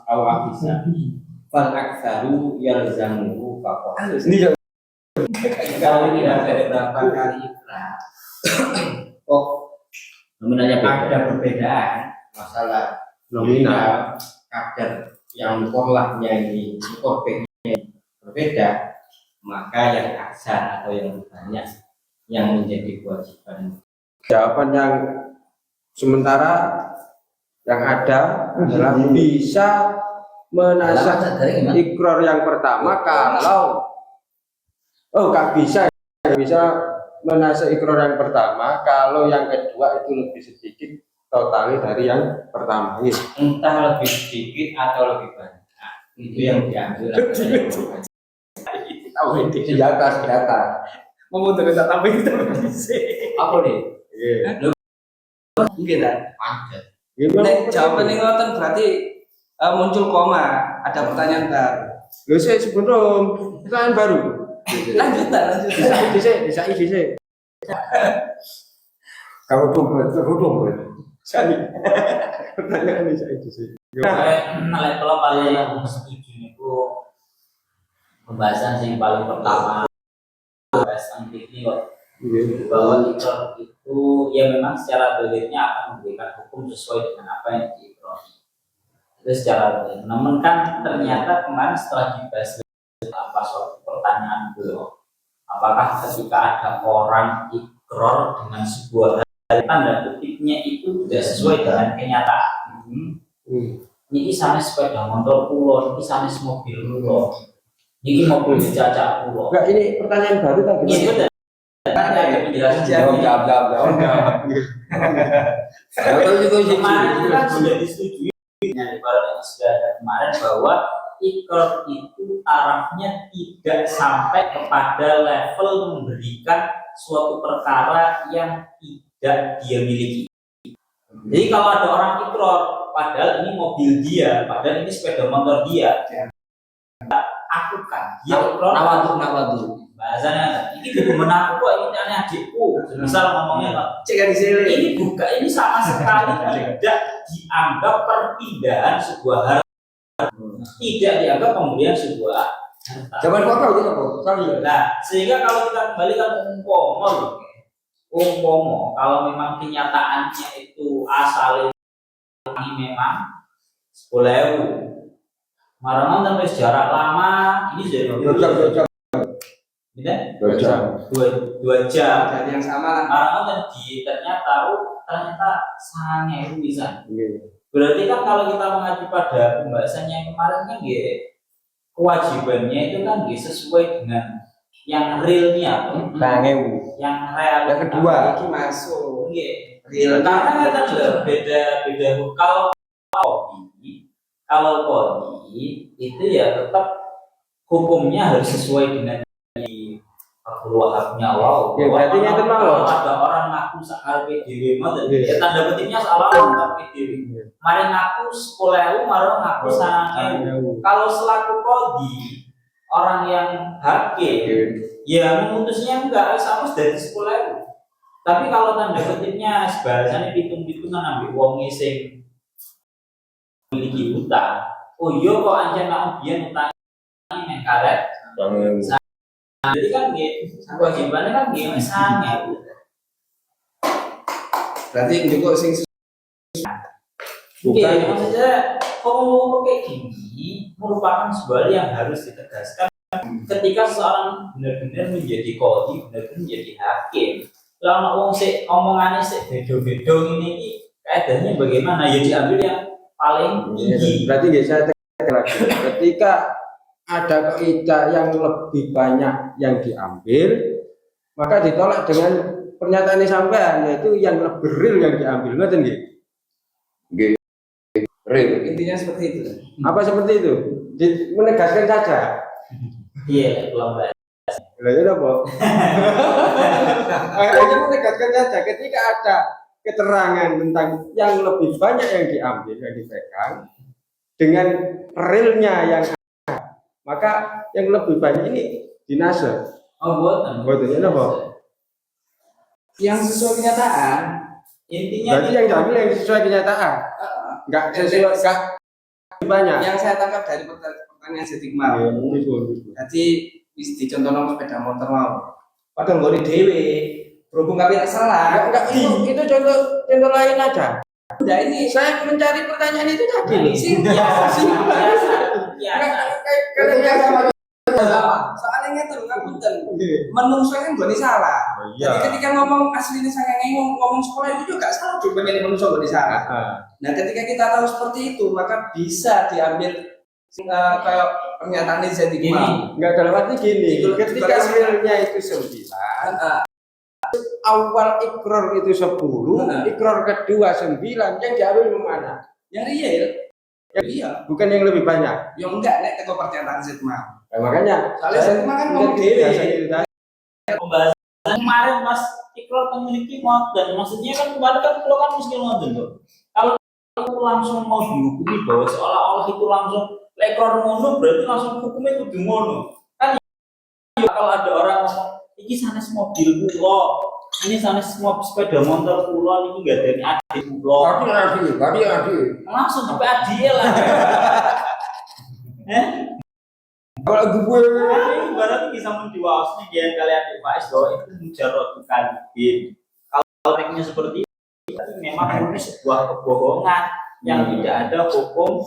awak bisa fal aksaru yalzamuhu faqat. Kalau ini ada beberapa kali ikrar, Nominalnya beda. ada perbedaan masalah Nominal. kadar yang polanya ini korbannya berbeda, maka yang aksa atau yang banyak yang menjadi kewajiban. Jawaban yang sementara yang ada adalah bisa menasah ikrar yang pertama kalau nggak bisa menasah ikrar yang pertama kalau yang kedua itu lebih sedikit totalnya dari yang pertama. Entah lebih sedikit atau lebih banyak, itu yang diambil Senjata. Mau terus tak tambah kita bisa. apa nih? Mungkin lah. Padat. Nek jawaban yang ngoten berarti muncul koma, ada pertanyaan baru. Loh saya sebelum pertanyaan baru. Lanjutan. Bisa. Kalau tunggu. Sani. Pertanyaan bisa itu sih. Nah, kalau paling setuju itu pembahasan sih paling pertama pembahasan ini kok bahwa ikrar itu ya memang secara dalilnya akan memberikan hukum sesuai dengan apa yang diikrari. Itu secara dalil. Namun kan ternyata kemarin setelah dibahas apa suatu pertanyaan beliau, apakah ketika ada orang ikrar dengan sebuah hal tanda kutipnya itu tidak sesuai dengan kenyataan. Ini sana sepeda motor pulau, ini sana mobil pulau, ini mobil dijajak pulau. Enggak, ini pertanyaan baru tadi. Ini benar. Ada penjelasan Jawab. kemarin itu kan sudah disetujui sudah ada kemarin bahwa ikrar itu tarafnya tidak sampai kepada level memberikan suatu perkara yang tidak dia miliki. Jadi kalau ada orang ikrar, padahal ini mobil dia, padahal ini sepeda motor dia, aku kan dia ikrar Nawadu. bahasanya ini bukan aku, ini adikku. Misal ngomongnya Cek di sini. ini bukan, ini sama sekali tidak dianggap perpindahan sebuah harta, tidak dianggap pemberian sebuah harta. Zaman kau gitu kok. Nah, sehingga kalau kita kembalikan umpomo, kalau memang kenyataannya itu asalnya ini memang 10.000, marangan sampai jarak lama ini jadi 2 jam. Dua jam. Dari yang sama lah. Marangan ternyata sangat bisa. Berarti kan kalau kita mengacu pada pembahasannya yang kemarin kan kewajibannya itu kan sesuai dengan yang realnya, yang real. Yang kedua, Ini masuk. Karena kan beda kalau kodi itu ya tetap hukumnya harus sesuai dengan keluarnya Allah. Ya, berarti yang kalau ada orang ngaku sakar PDW ya tanda petiknya salah untuk PDW. Mari ngaku 10.000, mari ngaku 1.000. Kalau selaku kodi orang yang hakim, ya memutusnya enggak sama dari 10.000. Tapi kalau tanda petiknya bahasanya hitung-hitungan ambil wong sing memiliki utang, oh iya kok ancen nak biyen utang ini karet. Jadi kan kewajibannya kan sangat. Berarti juga sing Oke, maksudnya kalau kayak gini merupakan sebuah yang harus ditegaskan ketika seorang benar-benar menjadi kodi, benar-benar menjadi hakim. Kalau orang sih omongannya sih bedo-bedo ini kaidahnya bagaimana? Ya diambil yang paling tinggi. Berarti saya tekan lagi. Ketika ada kaidah yang lebih banyak yang diambil, maka ditolak dengan pernyataan sampean, yaitu yang lebih real yang diambil. Ngerti nggih? Nggih. Real. intinya seperti itu. Apa seperti itu? Menegaskan saja. Iya, belum bahas. Lah ya apa? Hanya menegaskan saja ketika ada keterangan tentang yang lebih banyak yang diambil, yang dipegang dengan realnya yang ada, maka yang lebih banyak ini dinasah. Oh, buatan. Apa? Yang sesuai kenyataan. Intinya Berarti yang diambil yang sesuai kenyataan. Enggak sesuai, enggak banyak. Yang saya tangkap dari pertanyaan Sedik mau. Jadi wis dicontohno sepeda motor mau. Padahal nggone dhewe. Berhubung kami salah. Enggak, itu contoh lain aja. Udah ini saya mencari pertanyaan itu tadi. Soalnya tuh ngapunten. Menungso kan gak salah. Jadi ketika ngomong aslinya saya ngomong sekolah itu juga salah juga jadi menungso gak salah. Nah, ketika kita tahu seperti itu, maka bisa diambil kayak pernyataan Izan Iqbal. Enggak, dalam arti gini, ketika realnya itu 9, awal ikrar itu 10, ikrar kedua 9, yang diambil mana? Yang real. Iya. Bukan yang lebih banyak. Yang enggak nek teko pernyataan Zetma. Nah, makanya Soalnya Zetma kan ngomong dewe. Pembahasan kemarin pas ikrar memiliki dan maksudnya kan kemarin kan kalau kan mesti ngoten tuh. Kalau aku langsung mau dihukumi bahwa seolah-olah itu langsung ikrar ngono berarti langsung hukumnya itu ngono. Kan ya, kalau ada orang ngomong iki sanes mobil kula, ini sanes sepeda motor kula niki enggak dari adik kula. Tadi. Langsung sampai adil lah. Kalau gue Ibaratnya bisa menjual dia kalian advice bahwa itu mujarrad kadhib. Kalau tekniknya seperti itu memang ini sebuah kebohongan yang tidak ada hukum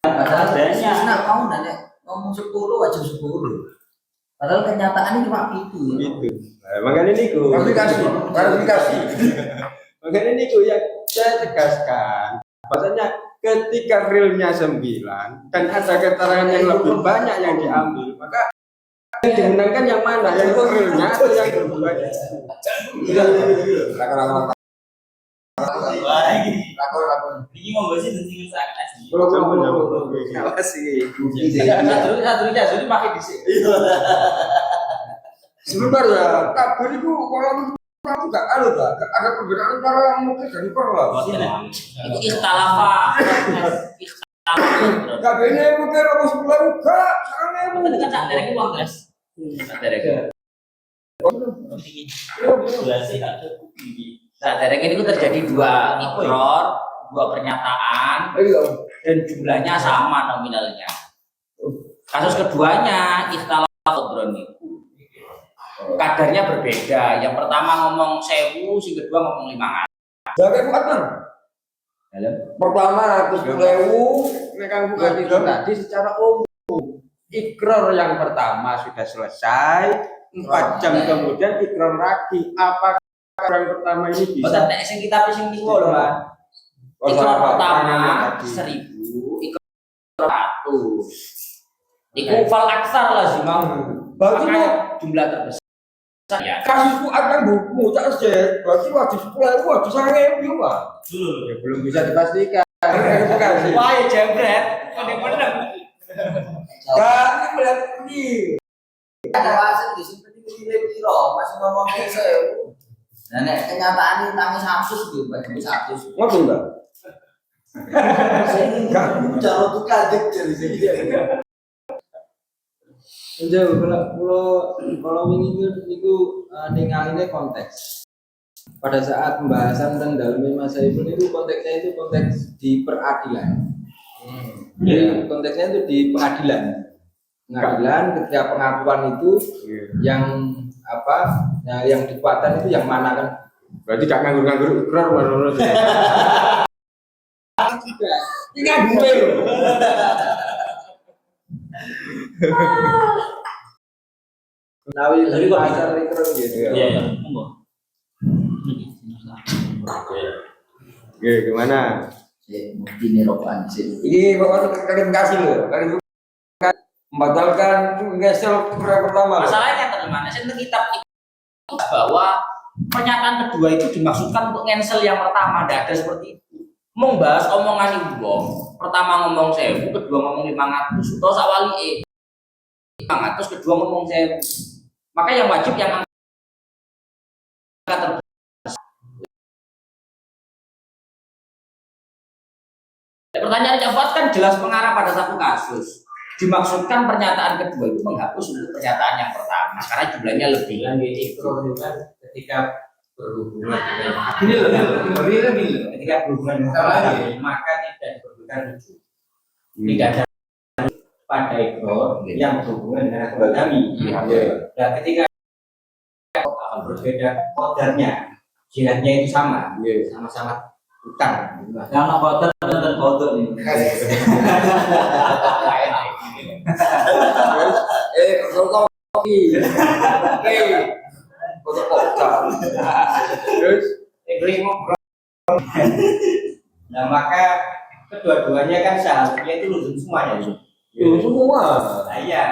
adanya. Nah, mau nanya ngomong 10 wajib 10. Padahal kenyataannya cuma itu ya. itu. Nah, makanya niku. Klarifikasi. Makanya niku yang saya tegaskan. Maksudnya ketika realnya 9 dan ada keterangan yang lebih banyak yang diambil, maka yang dimenangkan yang mana? Yang realnya atau yang kedua? Ini membahas tentang sangat asli. Satu pakai di sini. Sebentar ya, kabur itu kalau itu gak ada perbedaan antara muklis dan perlah. Itu ikhtalafa. Kabinnya mungkin harus mulai buka, sekarang Kan tak dari uang guys. Tak dari ke. Nah, dari itu terjadi dua ikrar, dua pernyataan, dan jumlahnya sama nominalnya. Kasus keduanya ikhtilaf qadron itu kadarnya berbeda. Yang pertama ngomong 1000, yang kedua ngomong 500. Jaga kuatan. Pertama 100.000, mereka bukan itu tadi secara umum. Ikrar yang pertama sudah selesai, 4 jam kemudian ikrar lagi. Apakah yang pertama ini bisa? Betul, nek sing kita sing niku lho, Pak. Ikrar pertama 1000, ikrar 100. Iku fal aksar lazimah. Berarti Jumlah terbesar. Ya. kasus kuat kan buku tak sih. Berarti wajib 10.000, wajib 1.000 Pak. Ya, belum bisa dipastikan. Wah, jebret. Bener-bener. Kan melihat ini. Ada wasit di sini pilih piro, masih ngomongin 1000. Nah, nek kenyataan tangi 100 gitu, bagi 100. Ngoten, Mbak. Enggak, cara tuh kaget jadi sini. Jauh kalau ini itu ningalinnya konteks. Pada saat pembahasan tentang dalam masa itu konteksnya itu konteks di peradilan. Jadi konteksnya itu di pengadilan. Pengadilan ketika pengakuan itu yang apa? Nah, yang dikuatan itu yang mana kan? Berarti gak nganggur-nganggur ikrar menurut saya. Ini gue loh. Nawi Jadi kok pasar ikrar gitu. Iya, iya. Monggo. Oke, gimana? Ini rokan sih. Ini Bapak kalian kasih loh. Kalian membatalkan gesel pertama. Masalahnya teman-teman, saya kitab itu bahwa pernyataan kedua itu dimaksudkan untuk cancel yang pertama, tidak ada seperti itu. Membahas omongan ibu, pertama ngomong 1000, kedua ngomong 500, atau sawali 500, kedua ngomong 1000. Maka yang wajib yang angka pertanyaan Jafat kan jelas mengarah pada satu kasus. Dimaksudkan pernyataan kedua itu menghapus untuk pernyataan yang pertama karena jumlahnya lebih. Ikrar itu kan ketika berhubungan dengan Ketika berhubungan dengan maka tidak diperlukan rujuk. Tidak ada pada ikrar yang berhubungan dengan poligami. Dan ketika berbeda kodarnya, jihadnya itu sama, sama-sama Utang. Yang nak kotor dan kotor nih. Fotokopi. Oke. Fotokopi. Terus Nah maka kedua-duanya kan seharusnya itu luzum semuanya. Semua. Nah iya.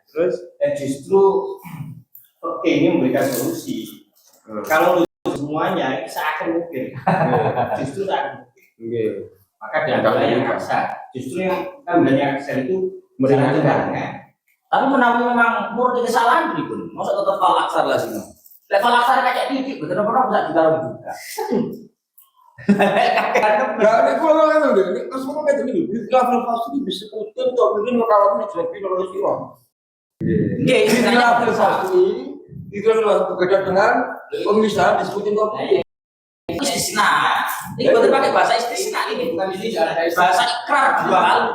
terus Dan justru oke ini memberikan solusi. Kalau luzum semuanya itu seakan mungkin. Justru seakan mungkin. nggih. Maka diambillah yang aksa. Justru yang kan yang aksa itu Meringankan. kan. Tapi menawi memang murni kesalahan pun, masa tetap fal aksar lah sih. Level aksar kayak titik, betul-betul bisa ditaruh juga. Gak ada kalau kan udah ini terus mau kayak gini di level pasti bisa ikutin tuh mungkin kalau ini jadi kalau sih loh. Oke, Di level pasti itu adalah bekerja dengan pemisahan diskutin kok. istisna. Ini betul pakai bahasa istisna ini bukan ini bahasa ikrar dua kali.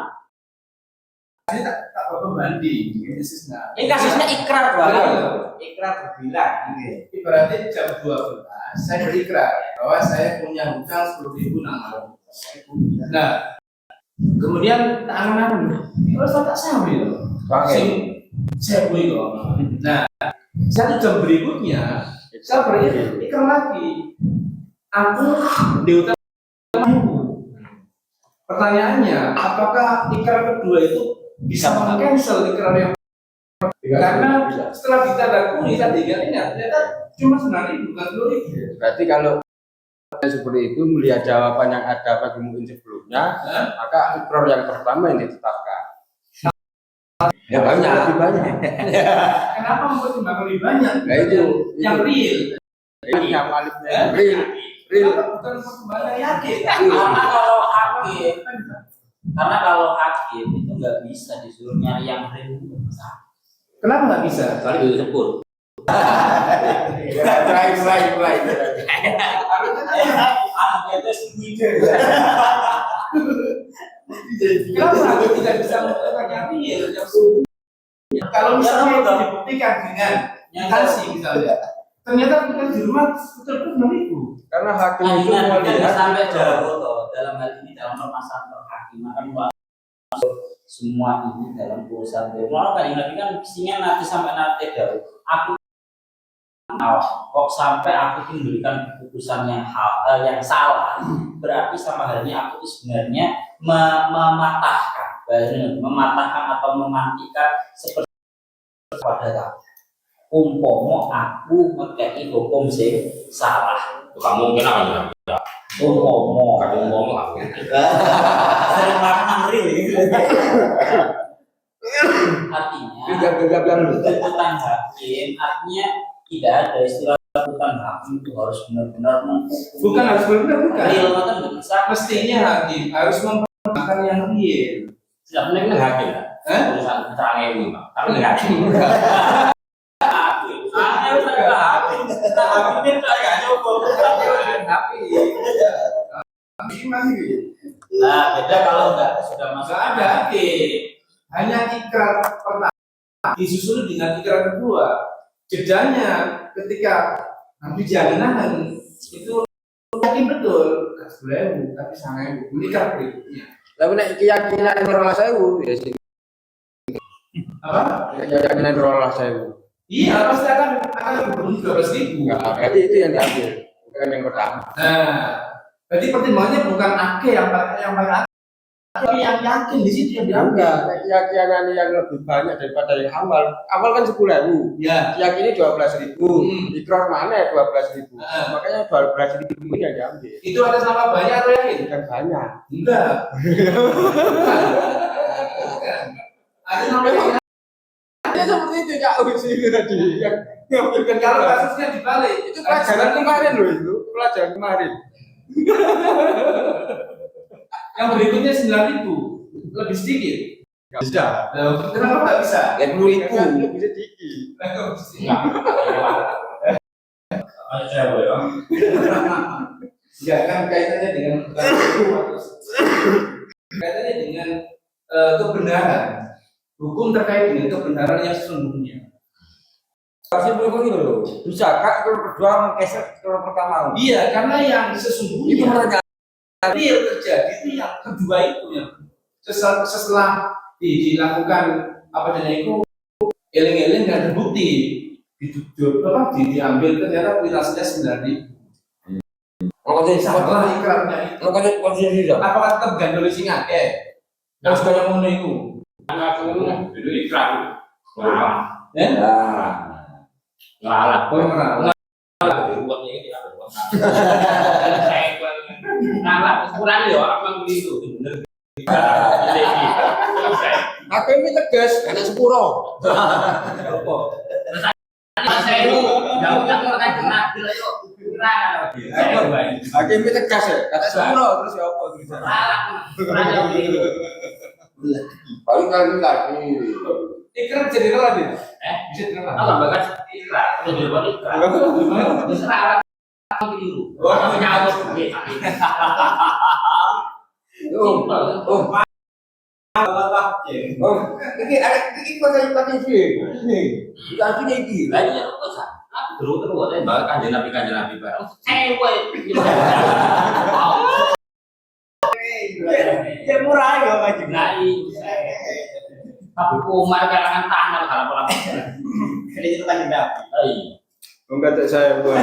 Tak pembanding, ini istisna. Ini kasusnya ikrar dua kali. Ikrar berbilang. Ibaratnya jam 12 saya berikrar bahwa saya punya hutang 10.600. Nah, kemudian tak angan-angan, kalau saya tak sambil, saya beli kok. Nah, 1 jam berikutnya saya berikrar lagi. Aku diutang 5.000. Pertanyaannya, apakah ikrar kedua itu bisa meng-cancel ikrar yang karena setelah ditandakuni tadi kan ini ternyata cuma 9.000 bukan 10.000. Berarti kalau seperti itu melihat jawaban yang ada pada mungkin sebelumnya, maka ikrar yang pertama yang ditetapkan. Ya banyak. Lebih banyak. Kenapa mempertimbangkan lebih banyak? Nah itu Yang real. ini yang alifnya real. Bukan pertimbangan yakin. Karena kalau hakim itu nggak bisa disuruh nyari yang real. Kenapa nggak bisa? Kali itu sebut. Mulai. Kenapa hakim tidak bisa mengatakan yang real? Kalau misalnya itu dibuktikan dengan instansi misalnya, ternyata kita di rumah betul-betul 9.000. Karena hakim Nah, itu ingat kan melihat sampai jauh toh dalam hal ini dalam permasalahan perhakiman kan masuk semua ini dalam urusan Orang kan Nabi kan mestinya nanti sampai nanti jauh. Aku kok sampai aku memberikan keputusan yang salah, berarti sama halnya aku itu sebenarnya mematahkan atau memantikan seperti pada aku. Umpomo aku ngekei hukum sing salah. Kamu mungkin akan Umpomo ngomong aku. sering makan real. Artinya tuntutan hakim artinya tidak ada istilah tuntutan hakim itu harus benar-benar Bukan harus benar, bukan. real kan bisa. Mestinya hakim harus mempertimbangkan yang real. Tidak benar kan hakim lah. Tulisan terangnya ini Pak. Tapi nggak hakim. Nah, beda kalau enggak sudah masuk Nggak ada hakim. Hanya ikrar pertama disusul dengan ikrar kedua. Jedanya ketika habis jaminan itu yakin betul 10.000 tapi 9.000 ikrar berikutnya. tapi nek keyakinan rolah sewu ya sih. Apa? Keyakinan rolah sewu. Iya, pasti akan berbunyi 12.000. Berarti itu yang diambil, bukan yang pertama. Nah, berarti pertimbangannya bukan ake yang paling ake, tapi yang yakin di situ yang diambil. Enggak, keyakinan yang lebih banyak daripada yang awal. Awal kan 10.000. Ya. Yakini 12.000. Ikrar mana ya 12.000. Makanya 12.000 ini yang diambil. Itu atas nama banyak atau yakin? Bukan banyak. Enggak. Bukan. Ada nama yang Ya seperti itu Kak Uci itu tadi. Yang kalau kasusnya dibalik itu pelajaran kemarin loh itu. Pelajaran kemarin. yang berikutnya 9.000 lebih sedikit. Enggak bisa. Kenapa nggak bisa? Ya 10.000 bisa dikit. Ya kan kaitannya dengan kebenaran. Hukum terkait dengan kebenaran yang sesungguhnya. Pasti begini loh. Bisa kak kalau berdua menggeser kalau pertama. Iya, karena yang sesungguhnya Itu pertanyaan Tapi yang terjadi itu yang kedua itu ya. Setelah dilakukan apa namanya itu eling-eling dan terbukti diambil ternyata kuitansinya 9.000. Salah ikrarnya itu. Apakah tetap gandol sing akeh? Terus kaya ngono iku. Ana ngono itu ikrar. Ya. Ngalah kowe ora. Ngalah ukuran yo apa begitu bener. Aku ini tegas, anak sepuro. Apa? Saya itu jauh kan orang kena ayo. Hakim ini tegas ya, kata sepuro terus ya apa tulisannya? Paling lagi. Ikrar jadi apa dia? Bisa terima. Apa bagas ikrar? Jadi buat ikrar. Bisa alat keliru. Oh, nyawut. Ini ada ini pada TV. Kita ini Lainnya apa sih? Terus bahkan kanjeng Nabi bareng. Ya murah ya wajib. Tapi Umar kalangan tanah kalau pola. Ini itu kan tidak. enggak tak saya buat.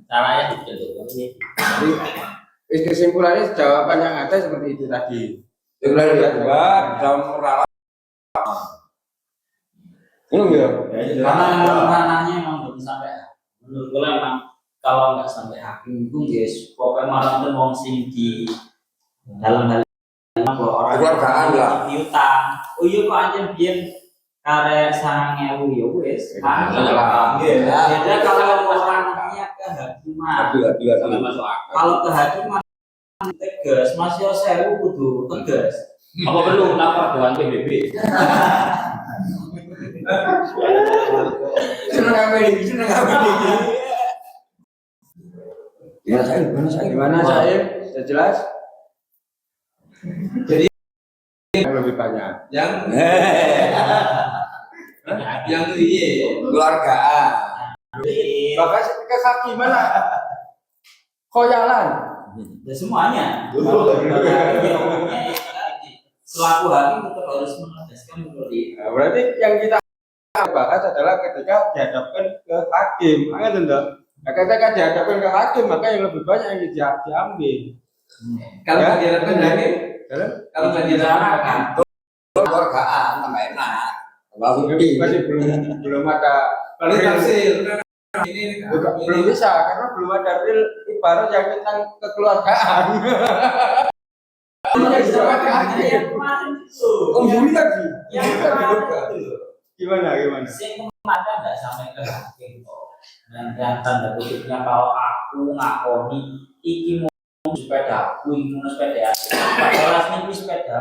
Caranya gitu. Jadi kesimpulannya jawaban yang ada seperti itu tadi. Kesimpulan yang kedua dalam meralat. Ya. Karena ranahnya emang belum sampai. Menurut gue emang kalau nggak sampai hakim itu guys, pokoknya malah itu mau sing di dalam hal orang Keluargaan lah. piutang. Oh iya kok anjir biyen karek 9.000 ya wis. Beda kalau orangnya kehakiman. Kalau kehakiman tegas, Mas yo 1.000 kudu tegas. Apa perlu lapor dewan PBB? Senang apa ini? Gimana saya? Sudah jelas? Jadi yang lebih banyak. yang iya Keluargaan. Bahkan kehakiman lah. Khoyalan. Ya semuanya. Selaku hakim tetap harus menegaskan seperti itu. Nah, berarti yang kita bahas adalah ketika dihadapkan ke hakim. Makanya tidak. Nah, ketika dihadapkan ke hakim, maka yang lebih banyak yang diambil. kalau Ya. nggak diharapkan hakim kalau nggak diharapkan Keluargaan tambah enak. Masih belum ada paling real. tafsir ini Belum bisa karena belum ada real ibarat yang tentang kekeluargaan. Yang disepakati hakim. Oh, Yuli lagi. Gimana? Sing kemana nggak sampai ke hakim kok. Dan yang tanda kutipnya kalau aku ngakoni iki mau sepeda, aku iki mau sepeda. Kelas ini sepeda.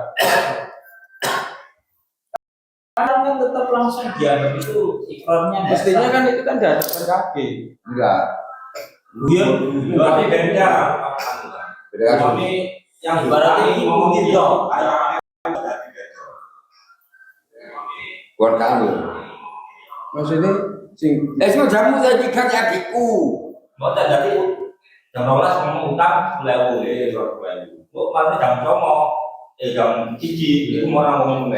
Kadang kan tetap langsung dianggap itu ikrarnya Mestinya kan itu kan dihadapkan ke hakim. Enggak. iya. berarti beda Beda kan? ini yang Ibaratnya ini ngomong gitu. gitu Keluargaan loh. Maksudnya sing Semua jamu saya jika adikku. mau tak jadi jam 12 ngomong utang 10.000 kok nanti jam 9 jam 1 itu mau orang ngomong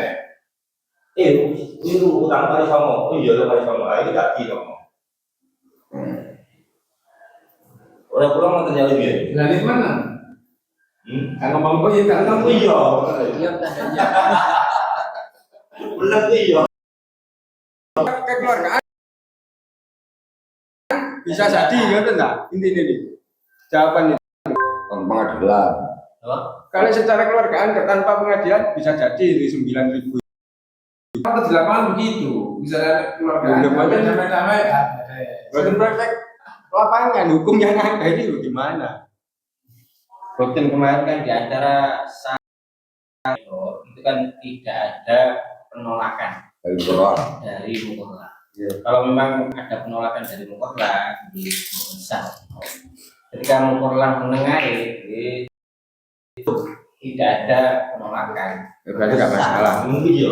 itu utang kali sama oh iya kali sama itu jadi ngomong orang pulang mau terjadi dia Dari mana? kan Ngomong kok ya kan kamu iya Iya tandanya. bener iya kekeluargaan bisa jadi ngerti enggak? Intinya nih. Jawaban itu. Pengadilan. Kalau secara keluargaan tanpa pengadilan bisa jadi di 9.000. Apa di lapangan begitu? Misalnya keluarga Udah banyak. damai-damai. Berarti praktek lapangan hukum yang ada ini bagaimana? Bukti kemarin kan di antara itu kan tidak ada penolakan Dari bawah. dari mukorla. Kalau memang ada penolakan dari mukorla, bisa. Ketika mukorla menengahi, itu tidak ada penolakan. Berarti nggak masalah. mungkin iya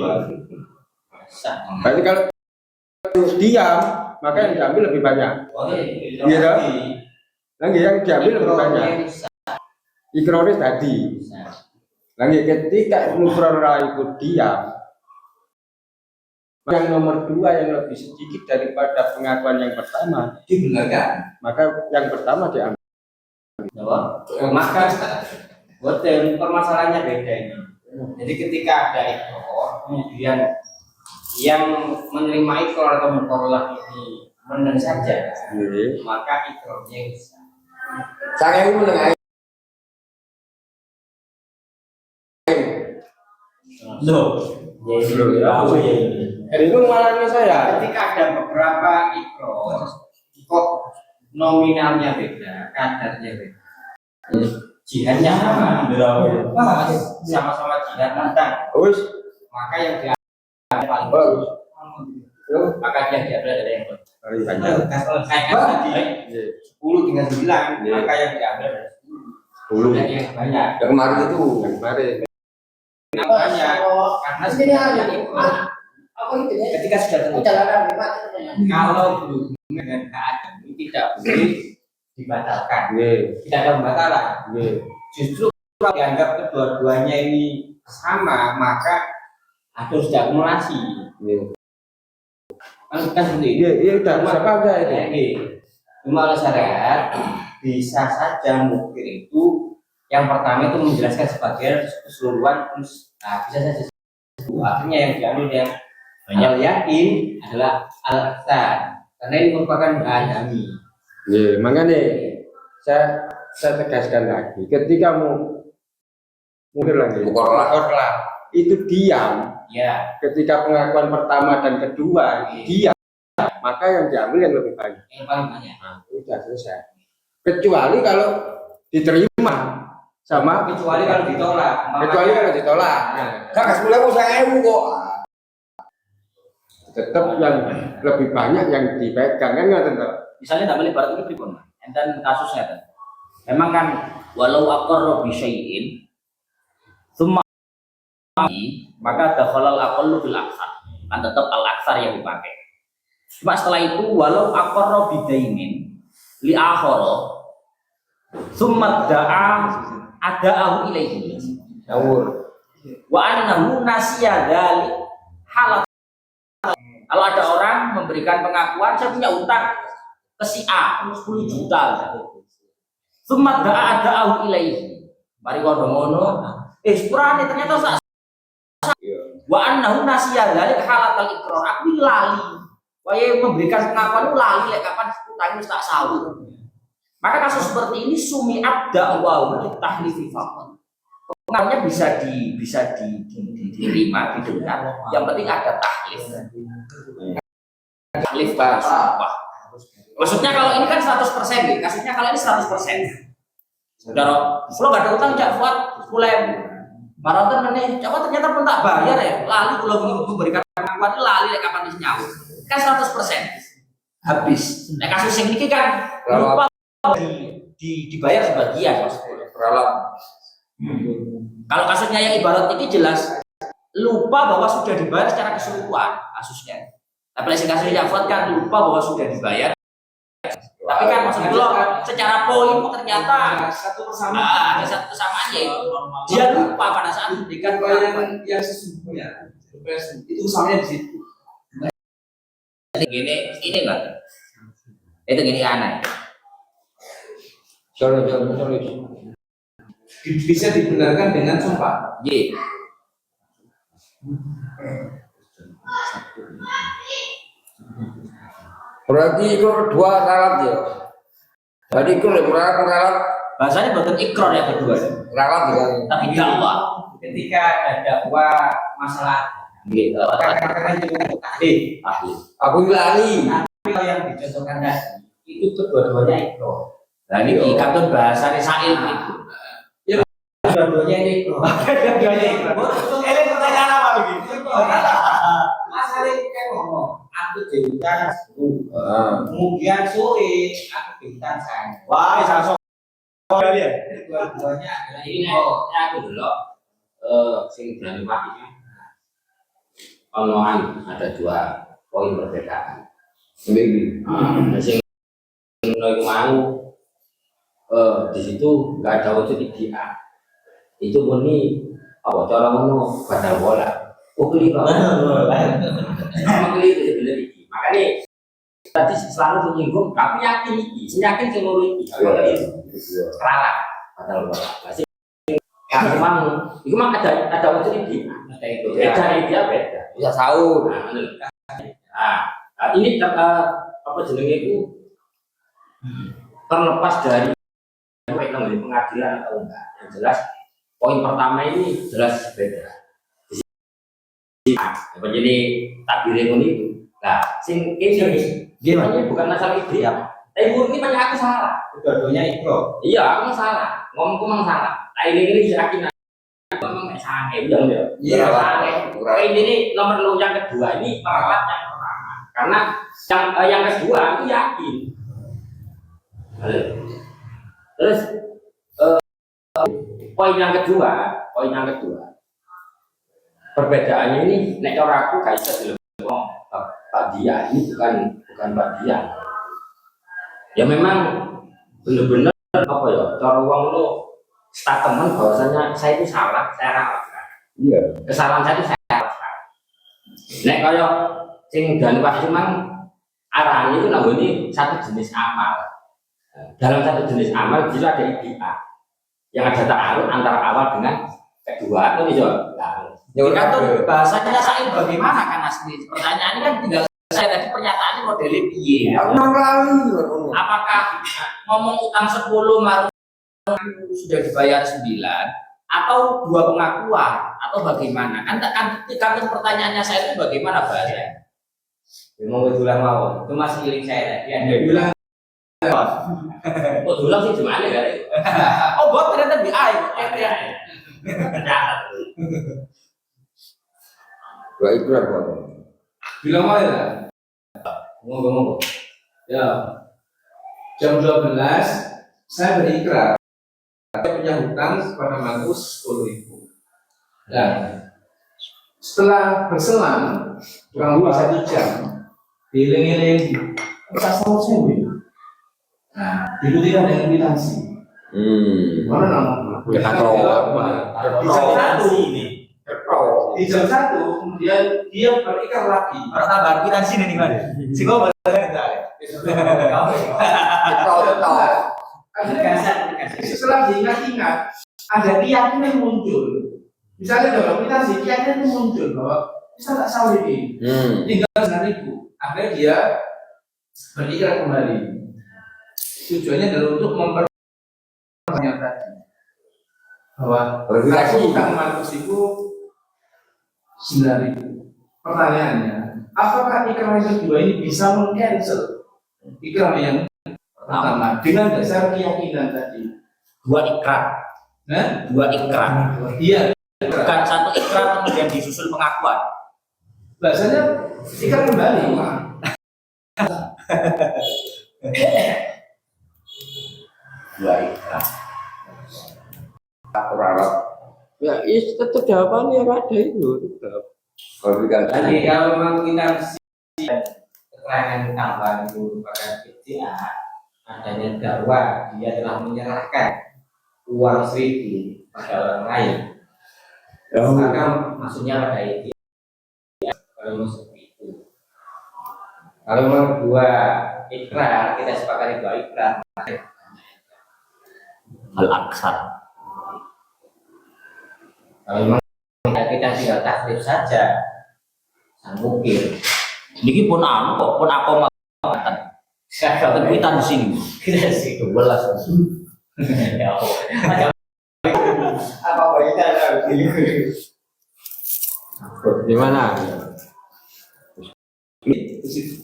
Bisa. Berarti kalau diam maka yang diambil lebih banyak. Iya, Iya toh? Lagi yang diambil lebih banyak. Ikroris tadi. Lagi ketika mufrara itu diam, yang nomor 2 yang lebih sedikit daripada pengakuan yang pertama Dibenarkan. maka yang pertama diambil. Maka hotel permasalahannya beda ini. Jadi ketika ada ikrar, kemudian yang menerima ikrar atau mukorolah ini menang saja, maka ikrarnya bisa. Saya ini menengah. Itu malahnya saya. Ketika ada beberapa ikrar, kok nominalnya beda, kadarnya beda. Jihadnya sama, sama-sama jihad tentang, Terus, maka yang diambil paling bagus. Maka yang diambil adalah yang lebih banyak. Kayak tadi 10 dengan 9, maka yang diambil adalah 10 dan yang banyak. Yang kemarin itu, yang kemarin. Namanya karena sebenarnya itu ketika sudah terjadi, kalau belum dengan keadaan ini tidak boleh dibatalkan, tidak ada pembatalan. Justru kalau dianggap kedua-duanya ini sama, maka harus diakumulasi. Kan seperti itu. Iya, udah siapa aja itu. Cuma oleh syariat bisa saja mukir itu yang pertama itu menjelaskan sebagian keseluruhan, terus bisa saja akhirnya yang diambil yang banyak yakin adalah al-aktsar karena ini merupakan adami. Iya, makanya saya tegaskan lagi, ketika mungkin lagi itu diam, Ya, ketika pengakuan pertama dan kedua diam, maka yang diambil yang lebih banyak. yang paling banyak. Sudah selesai. Kecuali kalau diterima sama, Kecuali kalau ditolak. kecuali kalau ditolak. Saya kasih mulai saya kok. Tetap yang lebih banyak yang dipegang kan nggak tentu. Misalnya tak balik barat ini pripun, enten kasusnya kan. Memang kan walau aqarra bi syai'in tsumma maka dakhalal aqallu fil aksar. Kan tetap al aksar yang dipakai. Cuma setelah itu walau aqarra bi dainin li akhara tsumma da'a ada'ahu ilaihi. Wa annahu nasiya dzalik halat. Kalau ada orang memberikan pengakuan, saya punya utang ke si A 10 juta. Sumat da'a ada'ahu ilaihi. Mari ngono-ngono. Sepurane ternyata sak. Wa annahu nasiya dzalik halatal iqrar. Aku ini lali. Wae memberikan pengakuan itu lali lek kapan utang wis tak sahur. Maka kasus seperti ini sumi'at da'wahu tahlifi faqat. Pengakuannya bisa diterima, didengar. Yang penting ada tahlif. Tahlif sumpah. Maksudnya kalau ini kan 100% nih, kasusnya kalau ini 100%. Saudara, kalau nggak ada utang Cak Fuad, mulai maraton meneh, Cak Fuad ternyata pun tak bayar ya, lali kalau memberikan pengakuan ini lali lek kapan wis nyawa. Kan 100% habis. Nah kasus yang ini kan lupa dibayar sebagian maksudnya. Kalau kasusnya yang ibarat ini jelas lupa bahwa sudah dibayar secara keseluruhan kasusnya. Tapi kasusnya Fuad kan lupa bahwa sudah dibayar. Tapi kan maksud gue secara poin ternyata ada satu kesamaannya itu. Dia lupa pada saat memberikan Bayaran yang sesungguhnya itu usamanya di situ. Ini enggak. Itu gini aneh. Sorry. Bisa dibenarkan dengan sumpah. Iya. Berarti itu dua syarat ya. Jadi itu syarat Bahasanya bukan ikrar yang kedua. syarat ya. Tapi dakwah. Ketika ada dakwah masalah Gitu. karena itu ahli. Aku lali. Tapi yang dicontohkan tadi itu kedua-duanya ikrar. Nah ini dikatun bahasa Sa'il itu. Dua-duanya ikrar. Dua-duanya ikrar. Ini pertanyaan apa begitu? Masalah itu kan ngomong, aku diutang 10. Kemudian sore aku diutang 1. Wah, saya kali ya. Dua-duanya adalah Ini aku dulu sing berani mati. Omongan ada dua poin perbedaan. Begini. Sing ngono iku mau di situ nggak ada wujud ideal. Itu murni apa cara ngono batal bola. Oh keliru. Sama keliru sebenarnya iki. Makanya tadi selalu menyinggung tapi yakin iki, yakin seluruh iki. Kelala batal bola. Masih memang itu memang ada wujud ideal. Beda. Bisa sahur. Nah, ini apa jenenge itu terlepas dari pengadilan atau enggak. Yang jelas poin pertama ini jelas beda. Apa jadi takbir itu? Nah, sing ini gimana bukan masalah itu ya. Tapi ini banyak aku salah. Dua-duanya ikro. Iya, aku salah. Ngomongku memang salah. Nah, ini yakin memang nggak salah ya. Iya. Ini nomor yang kedua ini perawat yang pertama. Karena yang kedua itu yakin. Terus poin yang kedua perbedaannya ini nek cara aku gak iso dilebok Pak Dia ini bukan Pak Dia. Ya memang benar-benar apa ya cara uang itu statement bahwasanya saya itu salah, saya ralat. Iya. Kesalahan saya itu saya ralat. Nek kaya sing dan Pak Cumang arahan itu namanya satu jenis amal. Dalam satu jenis amal bisa ada IDA yang ada ta'aruf antara awal dengan kedua itu bisa. Ya kan bahasanya saya bagaimana kan asli? Pertanyaannya kan tinggal saya tadi pernyataannya modelnya piye? Apakah ngomong utang 10 malu sudah dibayar 9 atau dua pengakuan atau bagaimana? Kan pertanyaannya saya itu bagaimana bahasanya? Ya mau betulan mau. Itu masih iring saya tadi. Anda Bilang oh dulang sih gimana ya? oh buat ternyata di air. dua ikro kok. Bilang mau ya? Ngomong-ngomong. Ya. Jam 12 saya berikrar. Saya punya hutang kepada Markus 10.000. Dan setelah berselang kurang lebih 1 jam, diiling-iling saya sahur sendiri. Nah, itu tidak ada kwitansi. Mana nama? Ya katro. Di jam 1 ini. Di jam 1 kemudian dia berikrar lagi. Orang tambah kwitansi nih kan. Sing kok Akhirnya setelah diingat-ingat ada keyakinan muncul. Misalnya dalam kwitansi keyakinan itu muncul bahwa bisa tak sahur ini. Tinggal 9.000. Akhirnya dia berikrar kembali. Tujuannya adalah untuk memperbanyak tadi bahwa aku hutang Markus itu 9.000. Pertanyaannya, apakah ikrar yang kedua ini bisa meng-cancel ikrar yang pertama dengan dasar keyakinan tadi? dua ikrar. Nah, Dua ikrar. iya. Bukan satu ikrar kemudian disusul pengakuan. Bahasanya ikrar kembali. Dua ikrar. Ya, tetap jawabannya ada itu tetap. Jadi kalau memang kita keterangan tambahan itu merupakan bid'ah, adanya dakwah dia telah menyerahkan uang 1.000 pada orang lain, maka maksudnya pada itu kalau memang seperti itu. Kalau memang dua ikrar, kita sepakati dua ikrar al-aksar. Kalau memang kita tinggal taklif saja, mungkin ini pun kok pun aku mau saya dapat kwitan di sini. Kita sih 12. Ya Allah. Apa kita harus Gimana?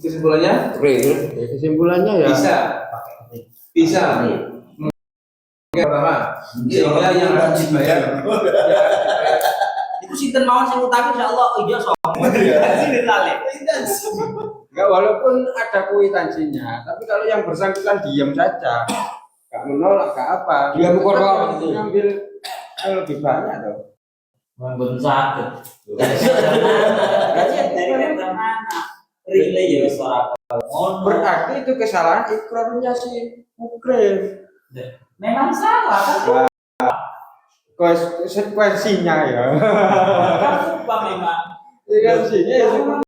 Kesimpulannya Kesimpulannya ya. bisa. Pertama, sehingga yang harus dibayar itu sinten mawon sing utang insyaallah iya sok. Sini tali. Enggak, walaupun ada kwitansinya, tapi kalau yang bersangkutan diam saja, enggak menolak, enggak apa. Dia tetap bukan harus ngambil yang lebih banyak dong. Mboten saged. Gaji dari mana? Relay ya suara Berarti itu kesalahan ikrarnya si mukrim. Memang salah kan? Konsekuensinya ya. Kan lupa memang. Konsekuensinya ya seperti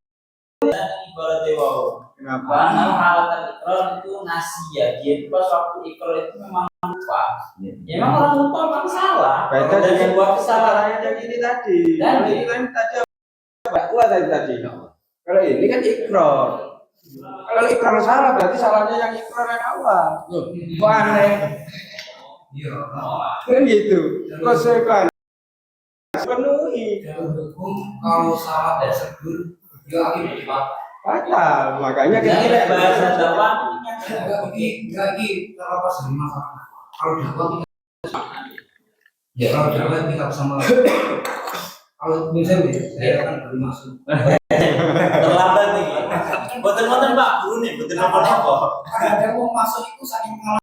Ibaratnya wow. kenapa? Karena halatan ikrar itu nasiya. Dia itu pas waktu ikrar itu memang lupa. Ya, memang orang lupa memang salah. Beda Dan dengan sebuah kesalahan. kesalahan yang ini tadi. Dan Kalau ini kan tadi dakwah tadi. Kalau ini kan ikrar. Kalau ikrar salah berarti salahnya yang ikrar yang awal. Kok aneh? Iya. Kan gitu. Konsekuensi penuhi. Dalam hukum kalau salah dan sebut, ya akibat Fatal. Makanya Dan kita bahasa dakwah lagi terlepas dari masalah. Kalau dakwah kita, ya kalau dakwah kita sama. Kalau misalnya saya akan bermaksud. terlambat nih. Boten-boten Pak Guru nih, boten apa-apa. Ada mau masuk itu saking pengalaman.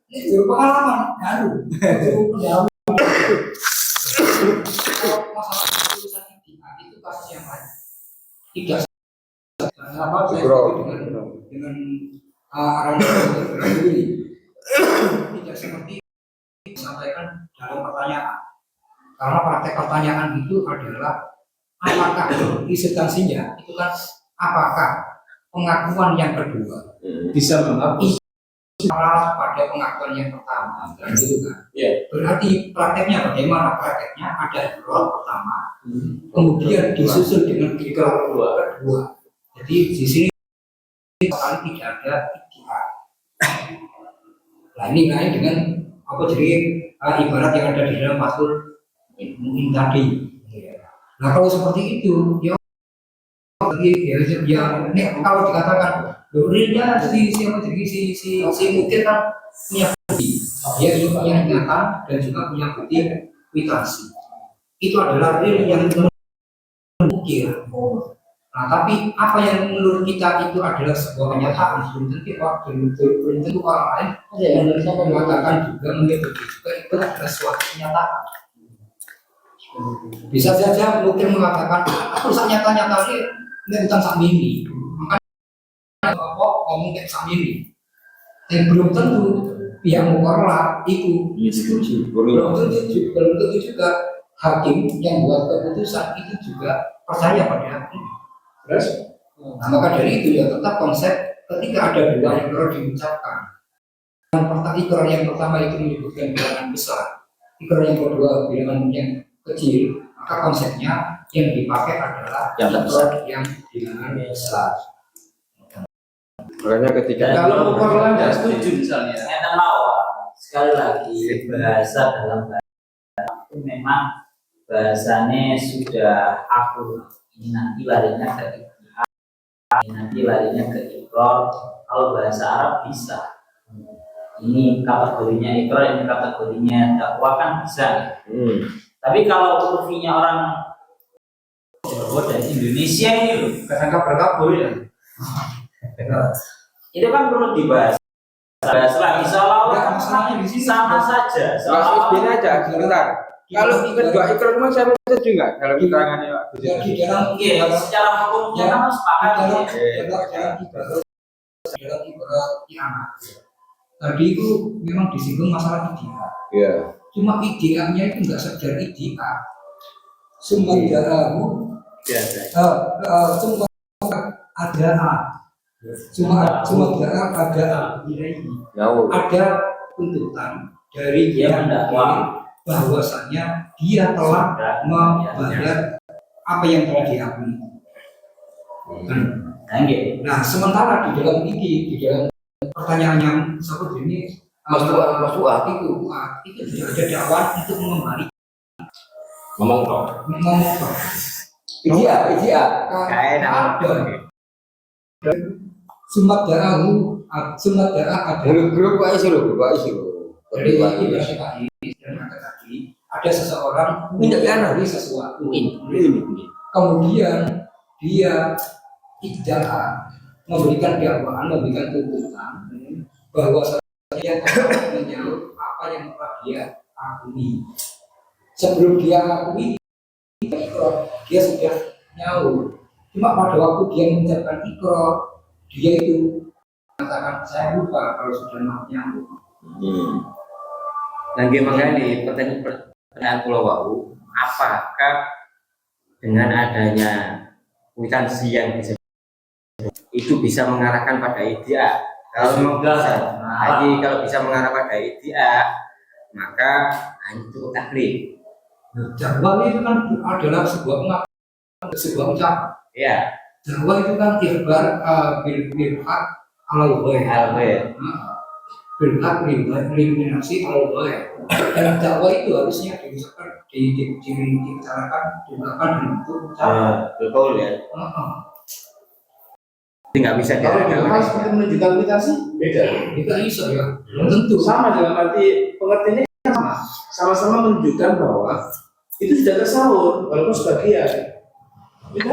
Ini baru pengalaman baru. Baru pendahulu. Kalau masalah urusan itu kasus yang lain. Tidak apa dengan orang ini tidak seperti disampaikan dalam pertanyaan. Karena praktek pertanyaan itu adalah apakah substansinya itu kan apakah pengakuan yang kedua bisa mengaku salah pada pengakuan yang pertama kan gitu kan. Berarti prakteknya bagaimana? Prakteknya ada ikrar pertama, kemudian disusul dengan ikrar kedua. Jadi di sini sekali tidak ada ijtihad. Nah ini kait dengan apa jadi ibarat yang ada di dalam fasul mungkin tadi. Nah kalau seperti itu ya kalau dikatakan realnya si mungkin kan punya bukti, dia juga punya ingatan dan juga punya bukti kwitansi. Itu adalah real yang mungkin. Nah tapi apa yang menurut kita itu adalah sebuah kenyataan belum tentu orang lain yang mengatakan juga mengikuti juga itu adalah suatu kenyataan. Bisa saja mungkin mengatakan aku nyata-nyata ini bukan sami ini, makanya apa ngomong kayak sami ini, dan belum tentu pihak mukorlah itu setuju, belum tentu juga hakim yang buat keputusan itu juga percaya pada ini. Terus, nah, maka dari itu ya tetap konsep ketika ada dua yang perlu diucapkan, ikrar yang pertama itu menyebutkan bilangan besar, ikrar yang kedua bilangan yang kecil, maka konsepnya yang dipakai adalah yang besar, yang bilangan besar. makanya ketika Kalau Mukorlah tidak setuju misalnya. Saya tahu sekali lagi bahasa dalam bahasa itu memang bahasanya sudah akur. Ini nanti larinya ke ijtihad, ini nanti larinya ke ikrar. Kalau bahasa Arab bisa. Ini kategorinya ikrar, ini kategorinya dakwah kan bisa. Tapi kalau urfinya orang Jawa dan Indonesia ini loh, Karena berkabul ya. itu kan perlu dibahas. Bahas lagi seolah-olah masalahnya di sini sama saja. Mas Seolah-olah Ibn aja sebentar. Kalau kedua ikrar memang saya setuju nggak dalam keterangannya Pak Gus? Ya di dalam iya, secara hukumnya kan harus sepakat. dalam ibarat kiamat. Tadi itu memang disinggung masalah ijtihad. Iya. Cuma ijtihadnya itu enggak sekedar ijtihad. Sumber darahu semua ada cuma ada ada tuntutan dari Dia yang mendakwa bahwasanya dia telah membayar apa yang telah diakui. Nah, sementara di dalam pertanyaan yang seperti ini itu tidak ada dakwaan untuk mengembalikan. Ngomong Sumat darah ada Grup Pak Isu. dari PKI dan tadi ada seseorang menjadi sesuatu kemudian dia tidak memberikan dakwaan, memberikan tuntutan bahwa dia akan menjawab apa yang telah dia akui. Sebelum dia akui, dia sudah nyaur Cuma pada waktu dia mengucapkan ikrar, dia itu mengatakan saya lupa kalau sudah nyamuk. Nah, gimana nih pertanyaan Pulau Wau, apakah dengan adanya kwitansi yang bisa itu bisa mengarahkan pada idea? Kalau memang bisa, jadi kalau bisa mengarah pada idea, maka hanya cukup taklid. Dakwah itu kan adalah sebuah pengakuan, sebuah ucapan. Ya, Dakwah itu kan ikhbar bil hak ala ghaib. Bil hak eliminasi ala ghaib. Dan dakwah itu harusnya diusahakan dibicarakan dilakukan dengan bentuk ucapan. betul ya. Jadi nggak bisa Kalau hal seperti menunjukkan kwitansi beda. Kita iso ya, tentu. Sama dalam arti pengertiannya sama. Sama-sama menunjukkan bahwa itu sudah tersaur walaupun sebagian. Itu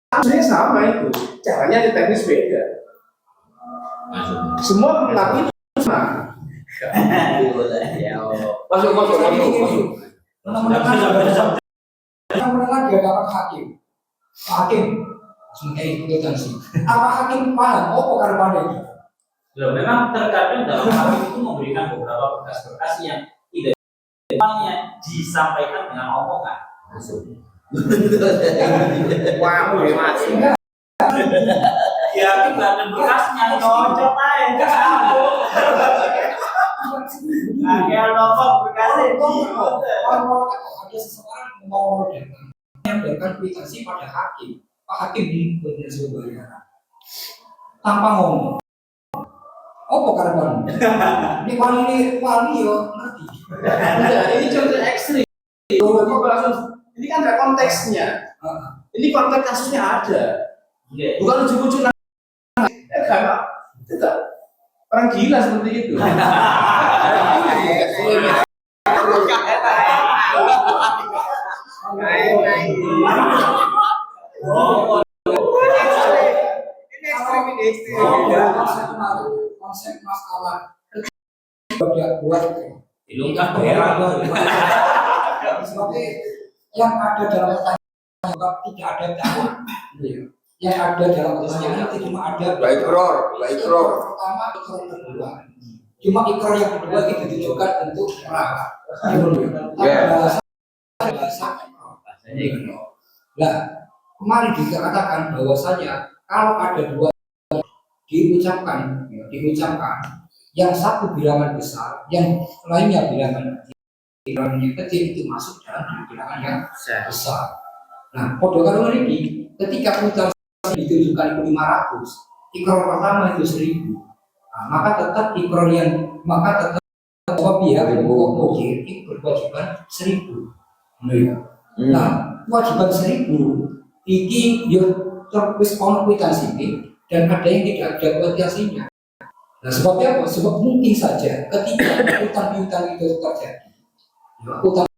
sebenarnya sama itu. Caranya di teknis beda. Semua mengakui itu sama. Masuk. Mendengar di hadapan hakim. Hakim sebagai kwitansi. Apa hakim paham? Oh, karena itu. Loh, memang terkadang dalam hal itu memberikan beberapa berkas-berkas yang tidak semuanya disampaikan dengan omongan. Wah, masih. Ya, kita ada berkasnya, cocok aja, nggak sanggup. Agak nomor berkasnya Ada seseorang mau menyampaikan kwitansi pada hakim. Pak Hakim ini benar sebenarnya tanpa ngomong. Oh, karena ini wali yo ngerti. Enggak, ini contoh ekstrim. Ini kan ada konteksnya. Ini konteks kasusnya ada. Bukan ujung-ujung enggak. Tidak. Orang gila seperti itu. Konsep masalah buat Ilungkan daerah. seperti yang ada dalam pertanyaan tidak ada dakwah. Yang ada dalam pertanyaan itu cuma ada Ikrar. pertama, ikrar kedua. Cuma ikrar yang kedua itu ditujukan untuk perang. Bahasa Nah, kemarin dikatakan bahwasanya kalau ada dua diucapkan, yang satu bilangan besar, yang lainnya bilangan kecil itu masuk dalam bilangan yang besar. Nah, pada karo ini ketika kwitansi ditujukan itu 500, ikrar pertama itu 1000. Nah, maka tetap pihak yang mungkin itu berkewajiban 1000. Nah, kewajiban 1000 iki yo terwis ono kwitansi ini dan ada yang tidak ada kwitansinya. Nah, sebabnya apa? Sebab mungkin saja ketika utang-piutang itu terjadi, utang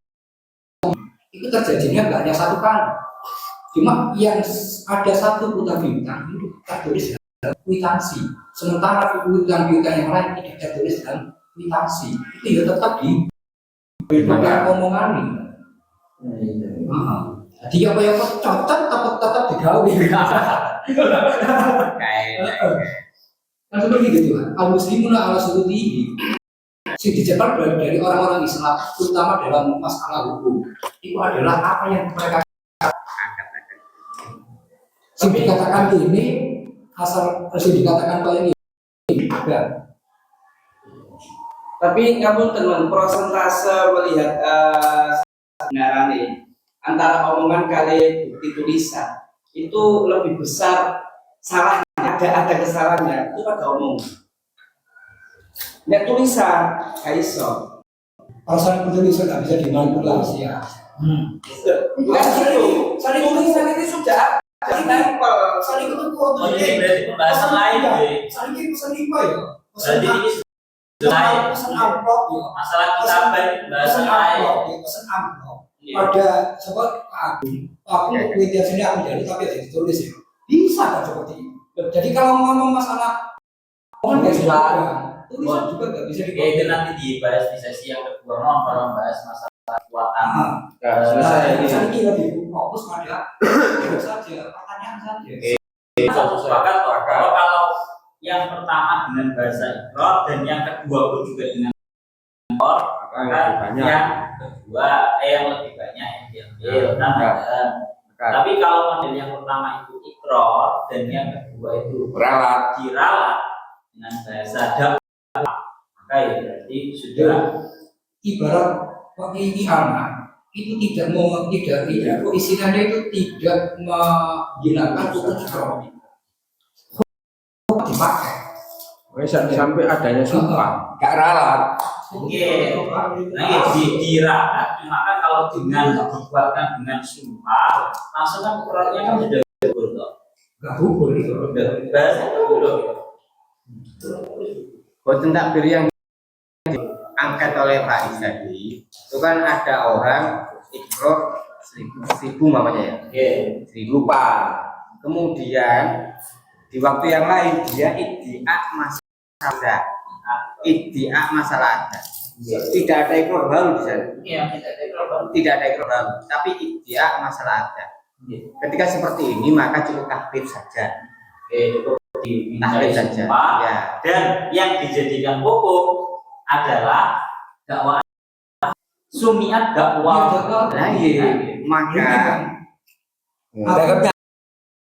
itu terjadinya nggak hanya satu kali. Cuma yang ada satu utang-piutang itu tertulis dalam kwitansi, sementara utang-piutang yang lain tidak tertulis dalam kwitansi. Itu ya tetap di omongan ini. Jadi apa yang cocok tetap digawe. Kan seperti itu kan. Al-muslimuna ala surutihi. Si dicetak dari orang-orang Islam, terutama dalam masalah hukum, itu adalah apa yang mereka dikatakan ini asal dikatakan kalau ini ada. Tapi kamu teman prosentase melihat kebenaran nih antara omongan kali bukti tulisan itu lebih besar salahnya, ada kesalahannya itu pada omongan. Nek tulisan kaiso. Kalau saling bertulisan nggak bisa dimanipulasi ya. Bukan itu. Saling tulisan itu sudah stempel. Saling itu Ini berarti pembahasan lain, Saling itu pesan apa ya? Berarti ini lain. Pesan amplop ya. Masalah kitaban pembahasan lain. Pesan amplop. Ada sebab aku kuliah sini aku jadi tapi ada ditulis ya. Bisa kan seperti itu. Jadi kalau ngomong masalah nggak bisa, tulisan juga nggak bisa Ya itu nanti dibahas di sesi yang kedua, kalau membahas masalah kekuatan. Saya kira lebih fokus pada saja Satu sepakat kok kalau yang pertama dengan bahasa ikrar dan yang kedua pun juga dengan ikrar, maka yang kedua yang lebih banyak yang diambil. Tapi kalau model yang pertama itu ikrar dan yang kedua itu diralat dengan bahasa dakwah, maka ya berarti sudah Ibarat pakai anak itu tidak istilahnya itu tidak menghilangkan hukum ikrar dipakai sampai adanya sumpah. gak ralat. Oke, nah diralat, cuma kan kalau dengan dibuatkan dengan sumpah, langsung kan ikrarnya kan sudah gugur toh. Gak gugur itu. Bahasa itu belum. Boten takbir yang diangkat oleh Pak Is tadi itu kan ada orang ikrar 1000 mamanya ya. Oke. 1000 Pak. Kemudian di waktu yang lain dia iddia masalah ada. Tidak ada ikrar baru di sana. Iya, tidak ada ikrar baru. Tidak ada ikrar baru, tapi iddia masalah ada. Ketika seperti ini maka cukup takbir saja. Oke, cukup Tahlil dimintai saja. sumpah. Ya. Dan yang dijadikan hukum adalah dakwaan sumiat dakwah. Nah, iya. Maka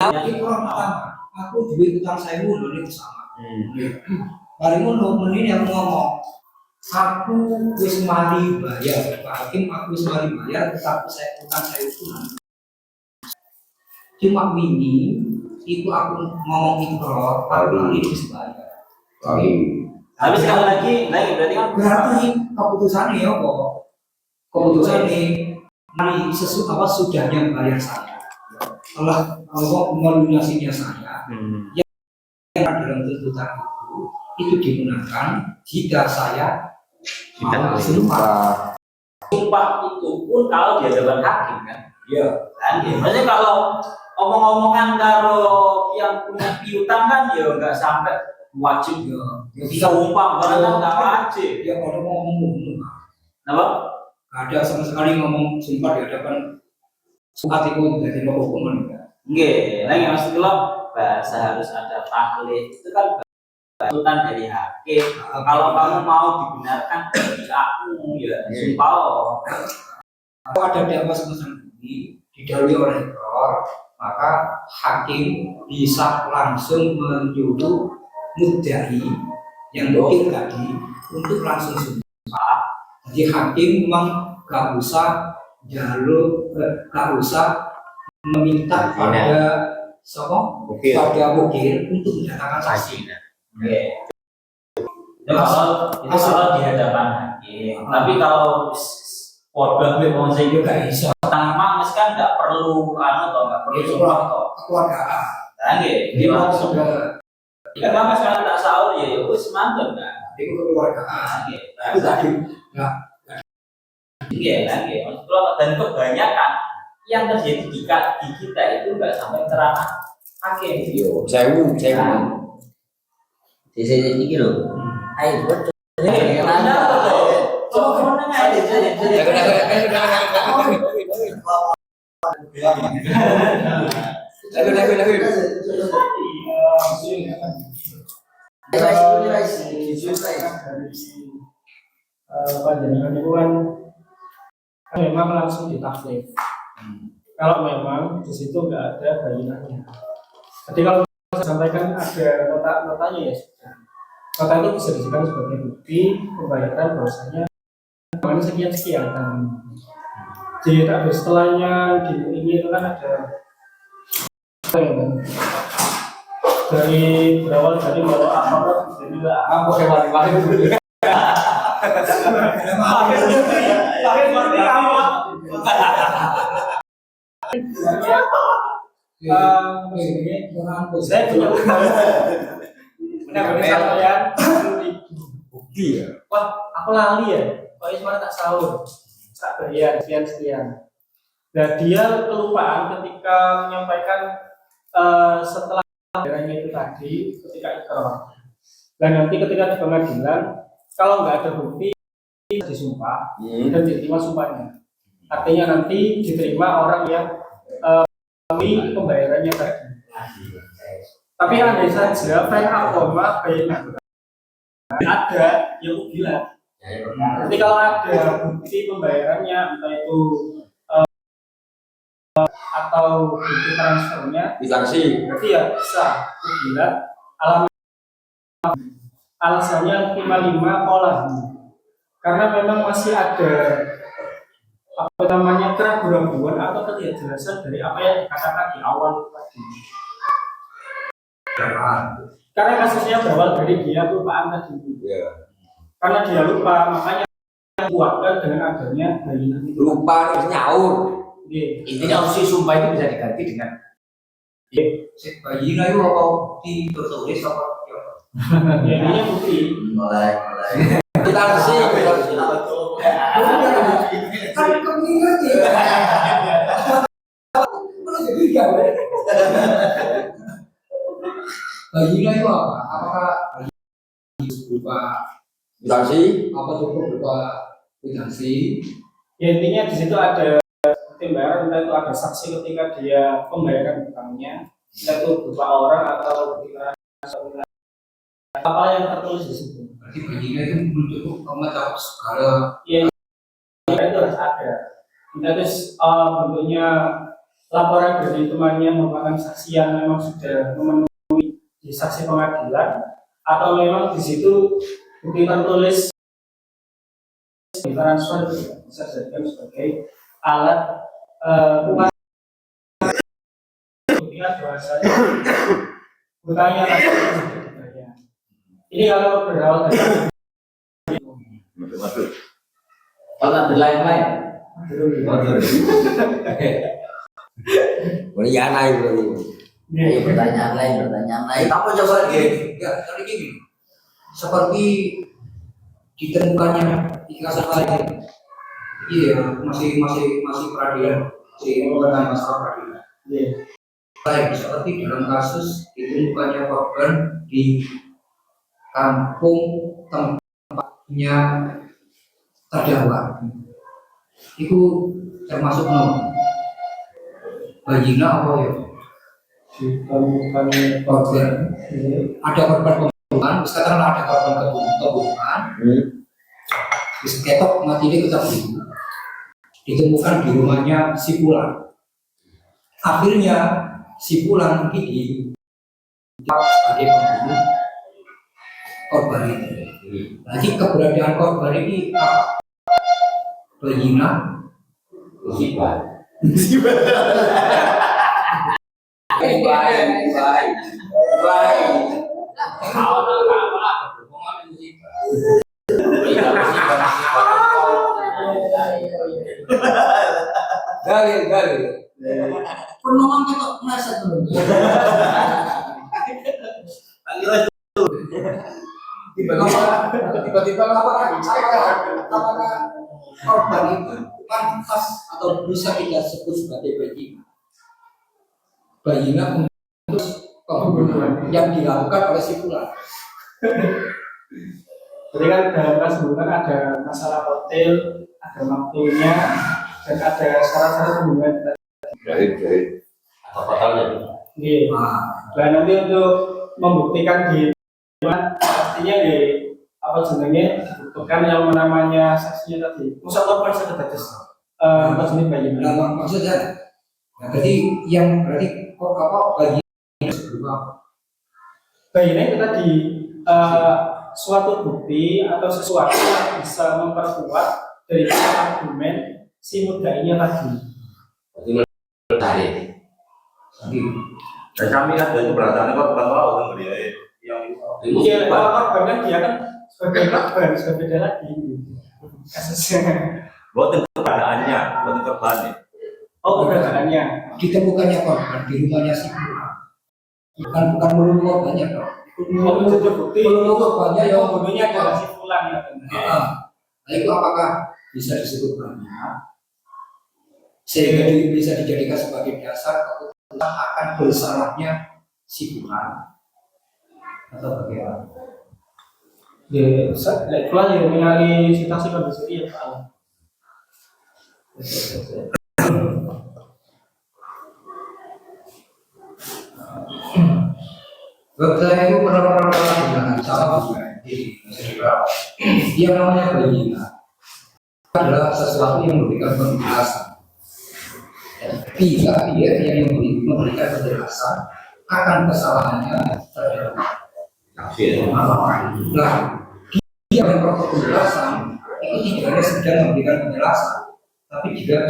Ikrar pertama, aku duit utang saya dulu ini sama. Paling menit yang ngomong, aku wis mari bayar, Pak Hakim aku wis mari bayar, tetapi saya utang saya itu cuma wingi, itu aku ngomong ikrar, tapi ini wis bayar. Tapi sekali lagi berarti kan Berarti keputusannya ya kok, keputusannya mari sudahnya bayar saya. Setelah Allah melunasinya saya, yang dalam tuntutan itu digunakan jika saya sumpah itu pun kalau di hadapan hakim kan. Iya. Kan ya. Maksudnya kalau omong-omongan karo yang punya piutang kan ya nggak sampai wajib ya. Sumpah barang nggak wajib. Ya kalau ngomong Kenapa? nggak ada sama sekali ngomong sumpah di hadapan sumpah itu dari hukuman. Enggak, lagi maksud lo bahasa harus ada taklid itu kan tuntutan dari hakim. Kalau kamu mau dibenarkan bagi aku ya sumpah lo. Kalau ada dakwah semacam ini didahului oleh ikrar, maka hakim bisa langsung menyuruh mudda'i yang mungkin tadi untuk langsung sumpah. Jadi hakim memang gak usah meminta pada pada mukir untuk mendatangkan saksi. Oke. Itu kalau di hadapan hakim. Tapi kalau korban memang saya juga iso. Tangan mas kan nggak perlu nggak perlu sumpah toh. Keluargaan. Nah, dia langsung. Jika mas kan tak sahur ya, wis mantep kan. Itu keluargaan. Itu tadi. Iya, lagi. Dan kebanyakan yang terjadi di kita itu nggak sampai ke ranah hakim. Sewu. Di sini ini loh. Ayo buat. Panjenengan itu kan memang langsung ditafsir. Kalau memang di situ nggak ada bayinahnya. Jadi kalau saya sampaikan ada notanya ya sudah. Nota itu bisa dijadikan sebagai bukti pembayaran bahwasanya mana sekian kan. Jadi tak setelahnya di ini itu kan ada dari berawal dari bahwa apa jadi pakai mari saya punya benar-benar bukti ya. Wah, aku lali ya. Kok cuma tak sahur, tak bayar sekian. Nah dia kelupaan ketika menyampaikan setelah bayarannya itu tadi ketika ikrar. Dan nanti ketika di pengadilan kalau nggak ada bukti disumpah dan diterima sumpahnya. Artinya nanti diterima orang yang mempengaruhi pembayarannya tadi. Tapi andai saja file akoma bayangan ada yang bilang. Jadi kalau ada bukti pembayarannya entah itu atau bukti transfernya Disanksi. berarti ya bisa bilang alasannya 55 kolah karena memang masih ada apa namanya keraguan-keraguan atau ketidakjelasan dari apa yang dikatakan di awal tadi. Karena kasusnya berawal dari dia kelupaan tadi. Karena dia lupa, makanya kuatkan dengan adanya bayinan itu. Lupa harus nyaur. Intinya opsi sumpah itu bisa diganti dengan bayi itu apa ditulis apa Ya ini bukti. mulai Disanksi. Kan kemungkinan ya. Jadi bayinya itu apa? Apakah berupa Disanksi. apa cukup berupa kwitansi? Ya intinya di situ ada pembayaran, entah itu ada saksi ketika dia pembayaran utangnya, entah itu berupa orang atau apa yang tertulis di situ. Berarti bayinya itu belum cukup mencakup segala. Ya itu harus ada. Entah itu bentuknya laporan dari temannya merupakan saksi yang memang sudah memenuhi di saksi pengadilan, atau memang di situ bukti tertulis transfer bisa dijadikan sebagai alat uang buktikan bahwasanya hutangnya tadi sudah dibayar. Ini kalau berawal dari kalau ada lain-lain Boleh ya naik berarti. ayo pertanyaan lain Apa coba gini? Ya, tadi gini. Seperti ditemukannya ikhlasan lain. Iya, masih peradilan. Si tentang masalah peradilan. Baik, seperti dalam kasus ditemukannya korban di kampung tempatnya terdakwa. Itu termasuk bayinya apa ya? ditemukan Korban. Ada korban pembunuhan, misalkan ada korban pembunuhan. Terus ketok mati ini tetap ditemukan di rumahnya si Pulang. Akhirnya si Pulang ini sebagai pembunuh korban ini. Nanti keberadaan korban ini apa? Bayina Galil. penolong ketok meleset dulu. Tiba-tiba apakah korban itu pantas atau bisa kita sebut sebagai bayina? Bayina untuk pembunuhan yang dilakukan oleh si Pulang. Jadi kan dalam kasus pembunuhan ada masalah hotel, ada waktunya, dan ada syarat-syarat pembunuhan. Jahit. Iya. Nah nanti untuk membuktikan di pastinya di apa jenenge dibutuhkan yang namanya saksinya tadi. Musa korban sekedar apa jenis bayi. Nah, maksudnya berarti kok apa bayi berupa Bayinya itu tadi suatu bukti atau sesuatu yang bisa memperkuat dari argumen si mudainya tadi. Dan kami ada keberatan kok bukan tahu kan dia yang Iya, kalau korban kan dia kan sebagai korban sudah beda lagi kasusnya. buat keberadaannya, buat korbannya. Oh, keberadaannya. ditemukannya korban di rumahnya si Pulang. Bukan melulu korbannya dong. Oh, itu bukti. Melulu korbannya yang Pembunuhnya adalah si Fulan ya. Nah, itu apakah bisa disebut bayina? Sehingga bisa dijadikan sebagai dasar tentang akan bersalahnya si Pulang atau bagaimana? Ya, Fulan yang mengalami situasi kondisi ya Pak. Saya itu pernah dengan sama juga di yang namanya bayina adalah sesuatu yang memberikan penjelasan. Bila dia yang memberikan penjelasan akan kesalahannya terjadi. Nah, dia yang perlu penjelasan itu tidak hanya sedang memberikan penjelasan, tapi juga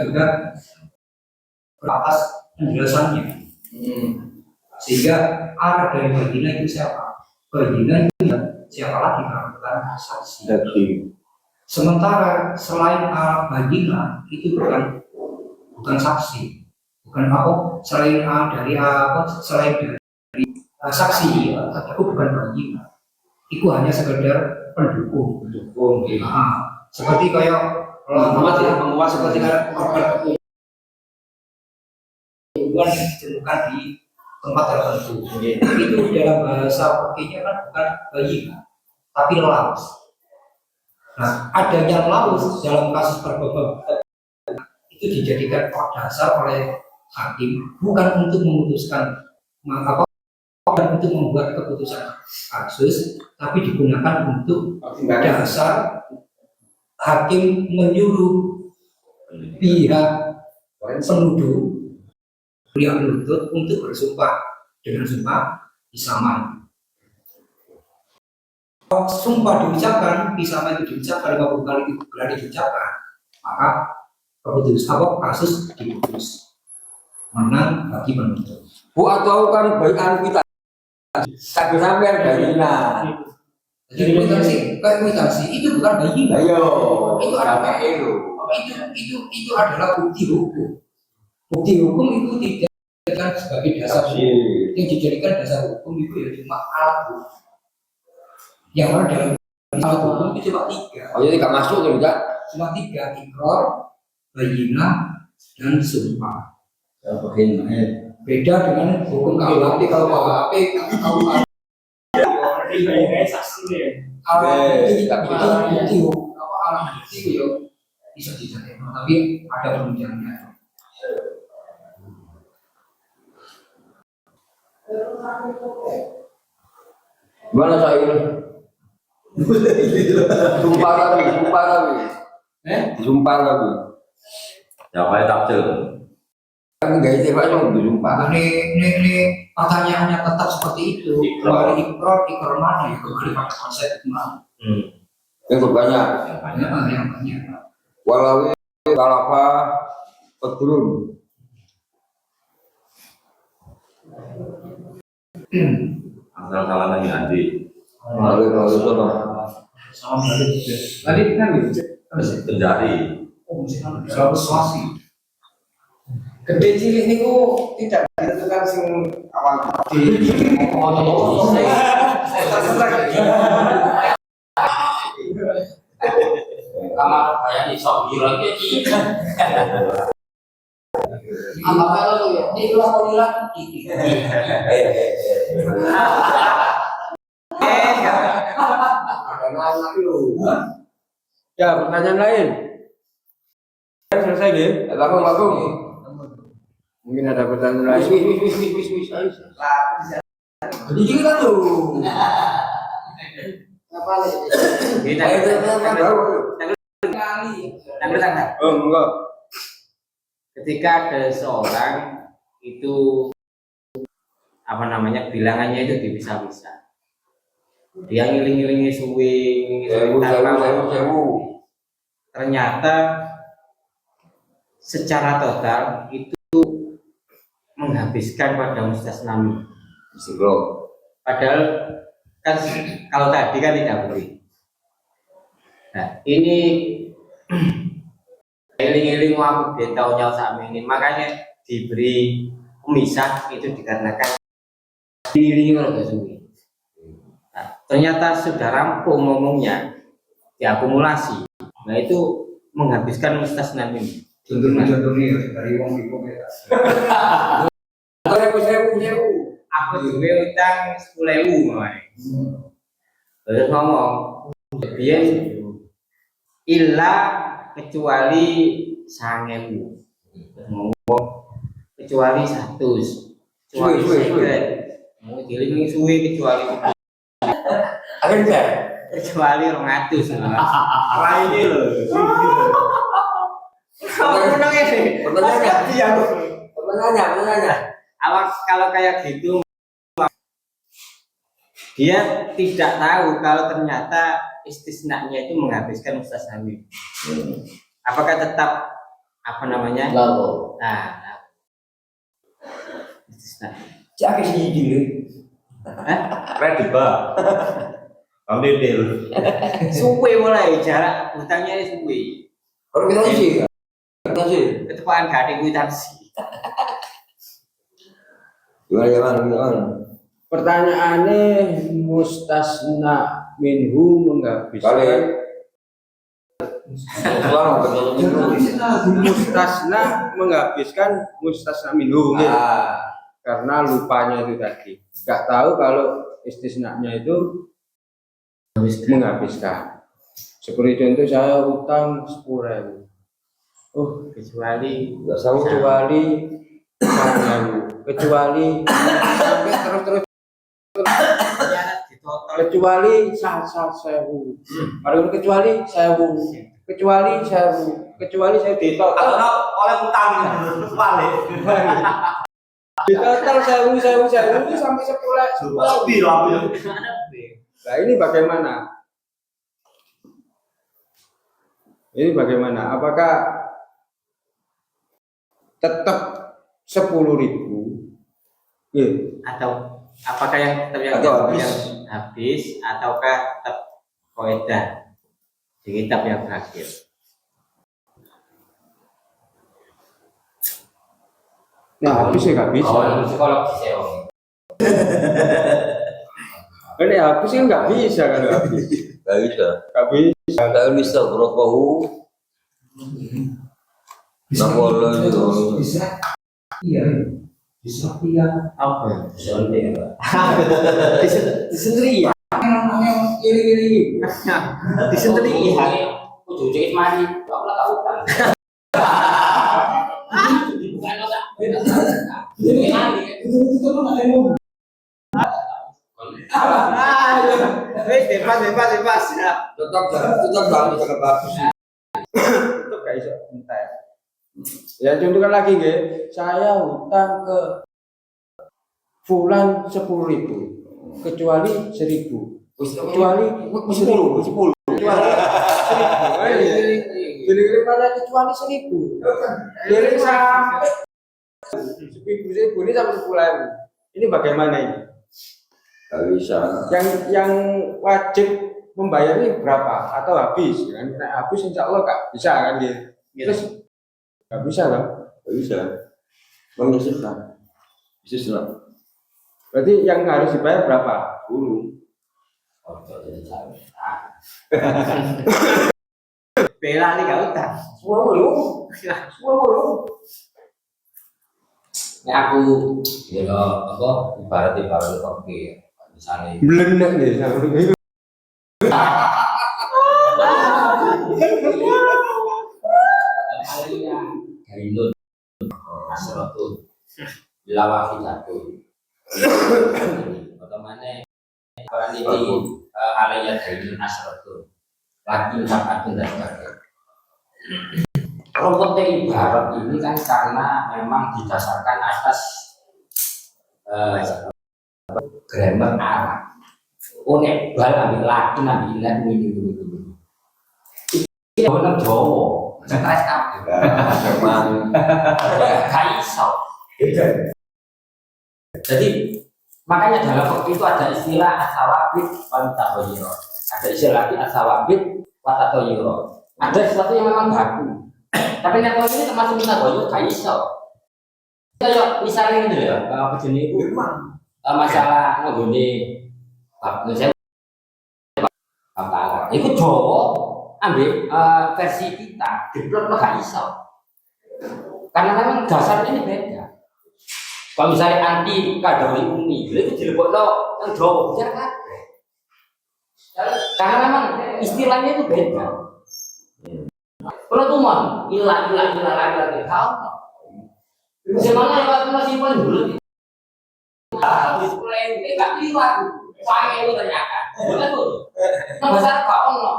beratas penjelasannya. Sehingga arah dari bayina itu siapa? Bayina itu siapa lagi kalau bukan saksi. Sementara selain arah bayina itu bukan saksi, bukan apa? Selain dari apa? Selain dari saksi itu bukan bayina. Itu hanya sekedar pendukung. Seperti kayak menguat seperti kayak korban yang ditemukan di tempat tertentu. Itu dalam bahasa pekehnya kan bukan bayina, tapi laus. Nah, adanya laus dalam kasus perkosaan itu dijadikan dasar oleh hakim bukan untuk memutuskan bukan untuk membuat keputusan kasus, tapi digunakan untuk dasar hakim menyuruh pihak penuduh yang menuntut untuk bersumpah dengan sumpah pisaman. Kalau sumpah diucapkan, pisaman itu diucapkan 50 kali diucapkan, maka kasus diputus menang bagi penuntut. Bu atau kan baikan kita tak sampai bayina. Jadi kwitansi itu bukan bayina. Ayo, Itu adalah itu adalah bukti hukum. Bukti hukum itu tidak dijadikan sebagai dasar hukum. Yang dijadikan dasar hukum itu ya cuma alat bukti. Yang ada dalam alat hukum itu cuma 3. Oh jadi gak masuk juga? Cuma 3: ikrar, bayina, dan sumpah. Beda dengan hukum KUHP. Kalau KUHP alat bukti hukum, alat bukti itu bisa dijadikan, tapi ada penunjangnya. Gimana saya ini? Sumpah lagi. Sumpah lagi. Siapa yang tafsir? Kan nggak itu pak cuma sumpah. Ini pertanyaannya tetap seperti itu. Kembali ikrar mana ya? Kembali pada konsep mana? Yang banyak. Yang banyak. Walau kalafa pedulun. Asal-asalan lagi Andi. Lalu Sama balik. Tadi kan gitu. Penjari. Selalu suasi. Gede cilik niku tidak ditentukan sing awal di Kamar kayak di Saudi lagi. Apa kalau ya? Di kelas kuliah Ya pertanyaan lain. Selesai deh. Langsung. Mungkin ada pertanyaan lain. Jadi kita tuh. Oh enggak. Ketika ada seorang itu bilangannya itu dipisah-pisah. Dia ngiling-ngilingi suwi, Sewu. ternyata secara total itu menghabiskan pada mustasnami. Padahal kan kalau tadi kan tidak boleh. Nah ini iling-iling waktu dia tahunya sama ini, makanya diberi pemisah itu dikarenakan diiringi oleh suwi. Nah, ternyata sudah rampung ngomongnya, diakumulasi. Nah itu menghabiskan mustasnami. Contohnya dari uang ibu ya. Aku juga utang 10.000 namanya. Terus ngomong, dia illa kecuali 1.000. Ngomong kecuali 100. Kecuali 50. Mau dilingi suwi kecuali Akhirnya kecuali 200 Mas. ini loh. Kamu nang ini. Pertanyaannya. Awak kalau kayak gitu dia tidak tahu kalau ternyata istisnanya itu menghabiskan mustasna-min. Apakah tetap apa namanya? Lalu. Nah, istisna. Cak sih gini. Kredit pak. Kamu detail. Suwe mulai jarak hutangnya ini suwe. Kalau kita sih, kita sih. Ketepaan gak ada kwitansi. Gimana? Pertanyaannya mustasna minhu menghabiskan mustasna menghabiskan mustasna minhu karena lupanya itu tadi nggak tahu kalau istisnanya itu menghabiskan. Seperti contoh saya utang 10.000. Kecuali kecuali sampai terus kecuali sewu. Kecuali saya ditotal. Oleh utang balik. Ditotal sewu itu sampai 10. Lebih lah ya. Nah ini bagaimana? Apakah tetap 10.000? Iya. atau apakah yang Atau habis ataukah tetap kaidah di kitab yang terakhir? Nah habis ya nggak bisa. Psikologis ya. Ini habis kan nggak bisa kan habis. Nggak bisa berokohu. Bisa Apa? disendiri ya. Iri. Disendiri ya. Ujung-ujungnya mari, tak utang. Bukan otak. Ini mari. Itu nggak ada yang Bebas ya. Tetap jangan cakap bagus. Itu nggak bisa entek. Ya contohkan lagi nggih, saya hutang ke fulan 10.000 kecuali 1.000. Kecuali 10. Gili-gili mana kecuali 1.000. Gili sampai 1.000 ini sampai 10.000. Ini bagaimana ini? Nggak bisa. Yang wajib membayar ini berapa atau habis kan? Nah, habis insya Allah nggak bisa kan gitu. Terus nggak bisa kan? Nggak bisa. Mengistilahkan. Istilah. Berarti yang harus dibayar berapa? 10. Bela nih gak utang. 10. Ini aku ya apa ibarat kopi misalnya Belendek nih sama ini. Gainun asratun lawaki jatuh bagaimana orang ini alaya gainun asratun lagi mendapatkan dan sebagainya. Rumputnya ibarat ini kan karena memang didasarkan atas grammar Arab. Nek bal ambil laki ambil ilat ini. Ini benar Jawa, stres kabeh. Memang. Gak iso. Jadi makanya dalam waktu itu ada istilah asawabit wantatoyiro. Ada istilah lagi asawabit watatoyiro. Ada sesuatu yang memang baku. Tapi network ini termasuk kita goyok gak iso. Kayak misalnya ini ya, apa jenis itu masalah nggone apa itu Jawa ambil versi kita diplot lo gak iso. Karena memang dasar ini beda. Kalau misalnya anti kadori umi, itu dilebokno yang Jawa biar kabeh. Karena memang istilahnya itu beda. Kalau tuh mah ilah kau. Semana lewat masih pun dulu. Enggak liwat. Saya itu ternyata. Betul tuh. Nah, bahasa kok ono.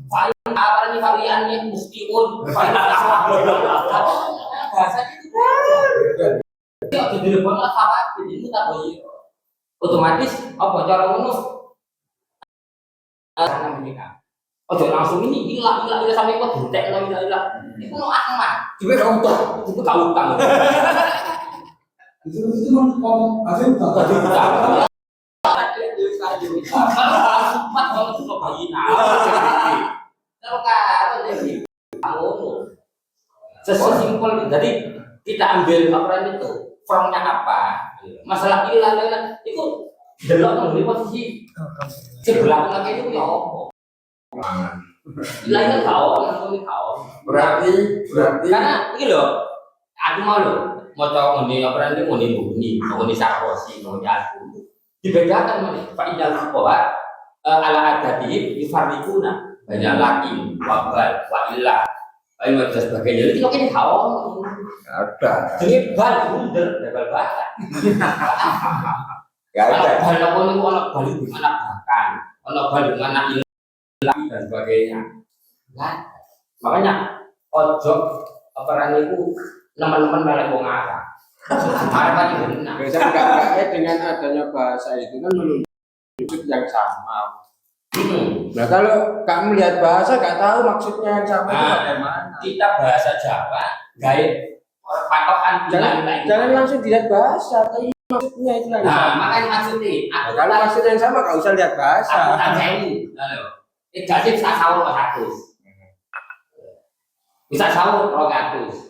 Fa'in apa ini variannya mustiun. Bahasa itu. Ya jadi lebih apa ini tak boleh. Otomatis apa cara ngono? Karena menikah. Ojo langsung ini hilang sampai kok ditek hilang. Itu no akmat. Juga gak utang. Itu gak utang. Itu mau hasil utang. Empat kalau suka bayi kalau karo jadi ngono sesimpel jadi kita ambil laporan itu formnya apa masalah ilah itu delok nang posisi sebelah lagi itu ya opo ilah tahu nang tahu Berarti karena ini loh aku mau coba ngene laporan itu ngene sarkosi ngene aku dibedakan mana Pak Inal bahwa ala adadihim yufarriquna banyak laki wabal wailah dan sebagainya itu kan hawa ada. jadi bal bunder bal bahkan Gak ada. bal apa nih anak bal di mana bahkan anak bal di mana ilah dan sebagainya nah makanya ojo peran itu teman-teman balik wong arah marah ini benar Biasanya kakaknya dengan adanya bahasa itu kan menunjuk yang sama. Nah kalau kamu melihat bahasa gak tahu maksudnya yang sama itu bagaimana. kita bahasa Jawa gaib patokan Jangan langsung dilihat bahasa, tapi maksudnya itu lagi. nah makanya maksudnya aku Kalau maksudnya yang sama gak usah lihat bahasa. aku tak sewu jadi bisa sahur 100 bisa sahur 200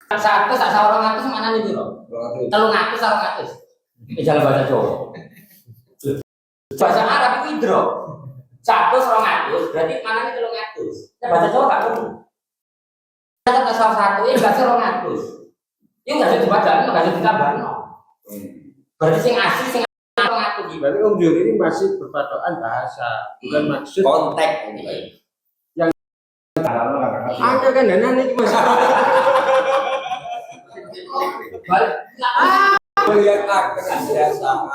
100 tak sahur 200 mana nih bro 300 sahur 100 ini jalan bahasa Jawa bahasa Arab itu idro 100 200 berarti mana nih 300 bahasa Jawa gak perlu kita sahur 1 ini bahasa 200 ini gak bisa dibaca, gak bisa ditambah berarti sing asli sing 200 Berarti Om Jur ini masih berpatokan bahasa, bukan maksud konteks ini Anda kan dana ini masih balik Melihat kebiasaan.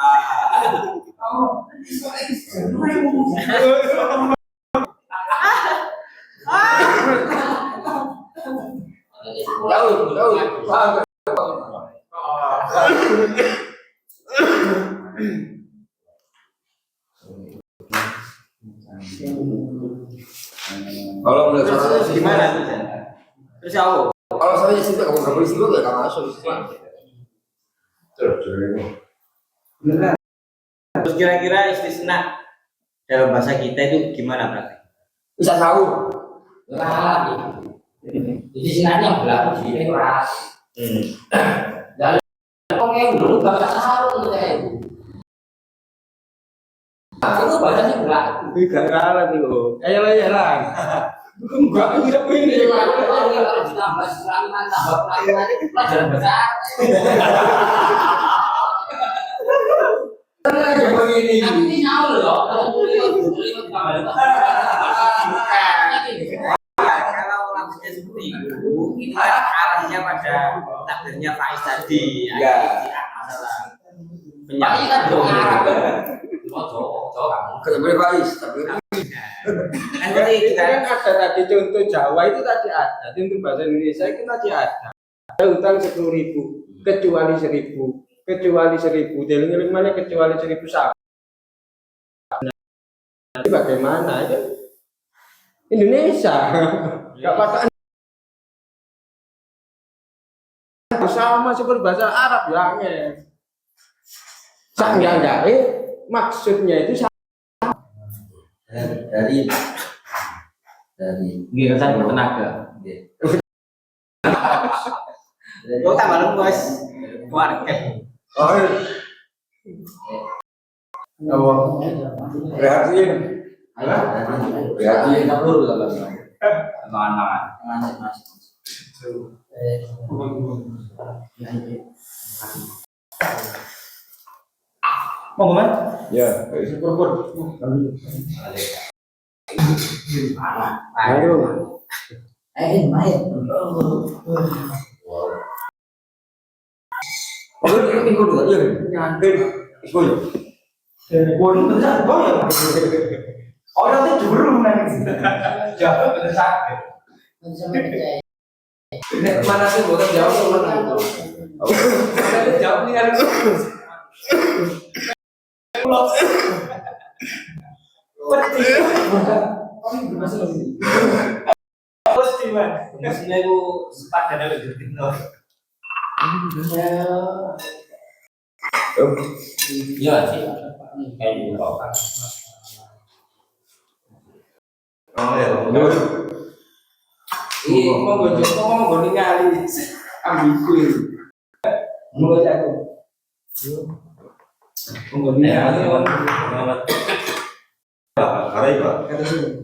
Kalau menurut saya Gimana tuh? Terus aku kalau saya sih kamu nggak boleh sih gue nggak masuk. terus kira-kira istisna dalam bahasa kita itu gimana berarti? Bisa tahu. lah jadi sinanya yang berlaku di ini keras dan orang dulu bahasa sahur itu bahasanya berlaku Gak kalah nih lo. Ya lah. Enggak ini. kalau ditambah serangan tambah perangan itu pelajaran besar Begini. ini nyawa loh kalau kuliah tambah Kalau langsungnya seperti itu, itu arahnya pada takdirnya Faiz tadi. Ya. Masalah Pak kan doa Arab Jawa kamu Boleh Faiz, tapi kan Itu kan ada tadi contoh Jawa itu tadi ada, contoh bahasa Indonesia itu tadi ada. Ada utang 10.000 kecuali 1.000 kecuali 1.000 deling mana kecuali 1.000 sama. Jadi bagaimana itu Indonesia nggak patokan sama seperti bahasa Arab ya sanggah maksudnya itu dari gagasan bertenaga. Kau tambah lemes, warga. reaksiin. Reaksiin Kita perlu kalau teman-teman. Mau kemana? Ya, ayo main Ini gue dulu, iya kan? Gue ya. Waduh, bener gue ya. Orang itu dulu nanti. Jawab bener sakit. Mana sih bukan jawab sama itu? Jawab nih kan. Maksudnya itu sepadan ada di Tino. Iya sih. Kayak gitu. Oh ya. Ini ngomong gue ningali ambigu ini. Mulai aku. Ngomong Ya, ningali. Pak. Pak, Pak. Kata sini.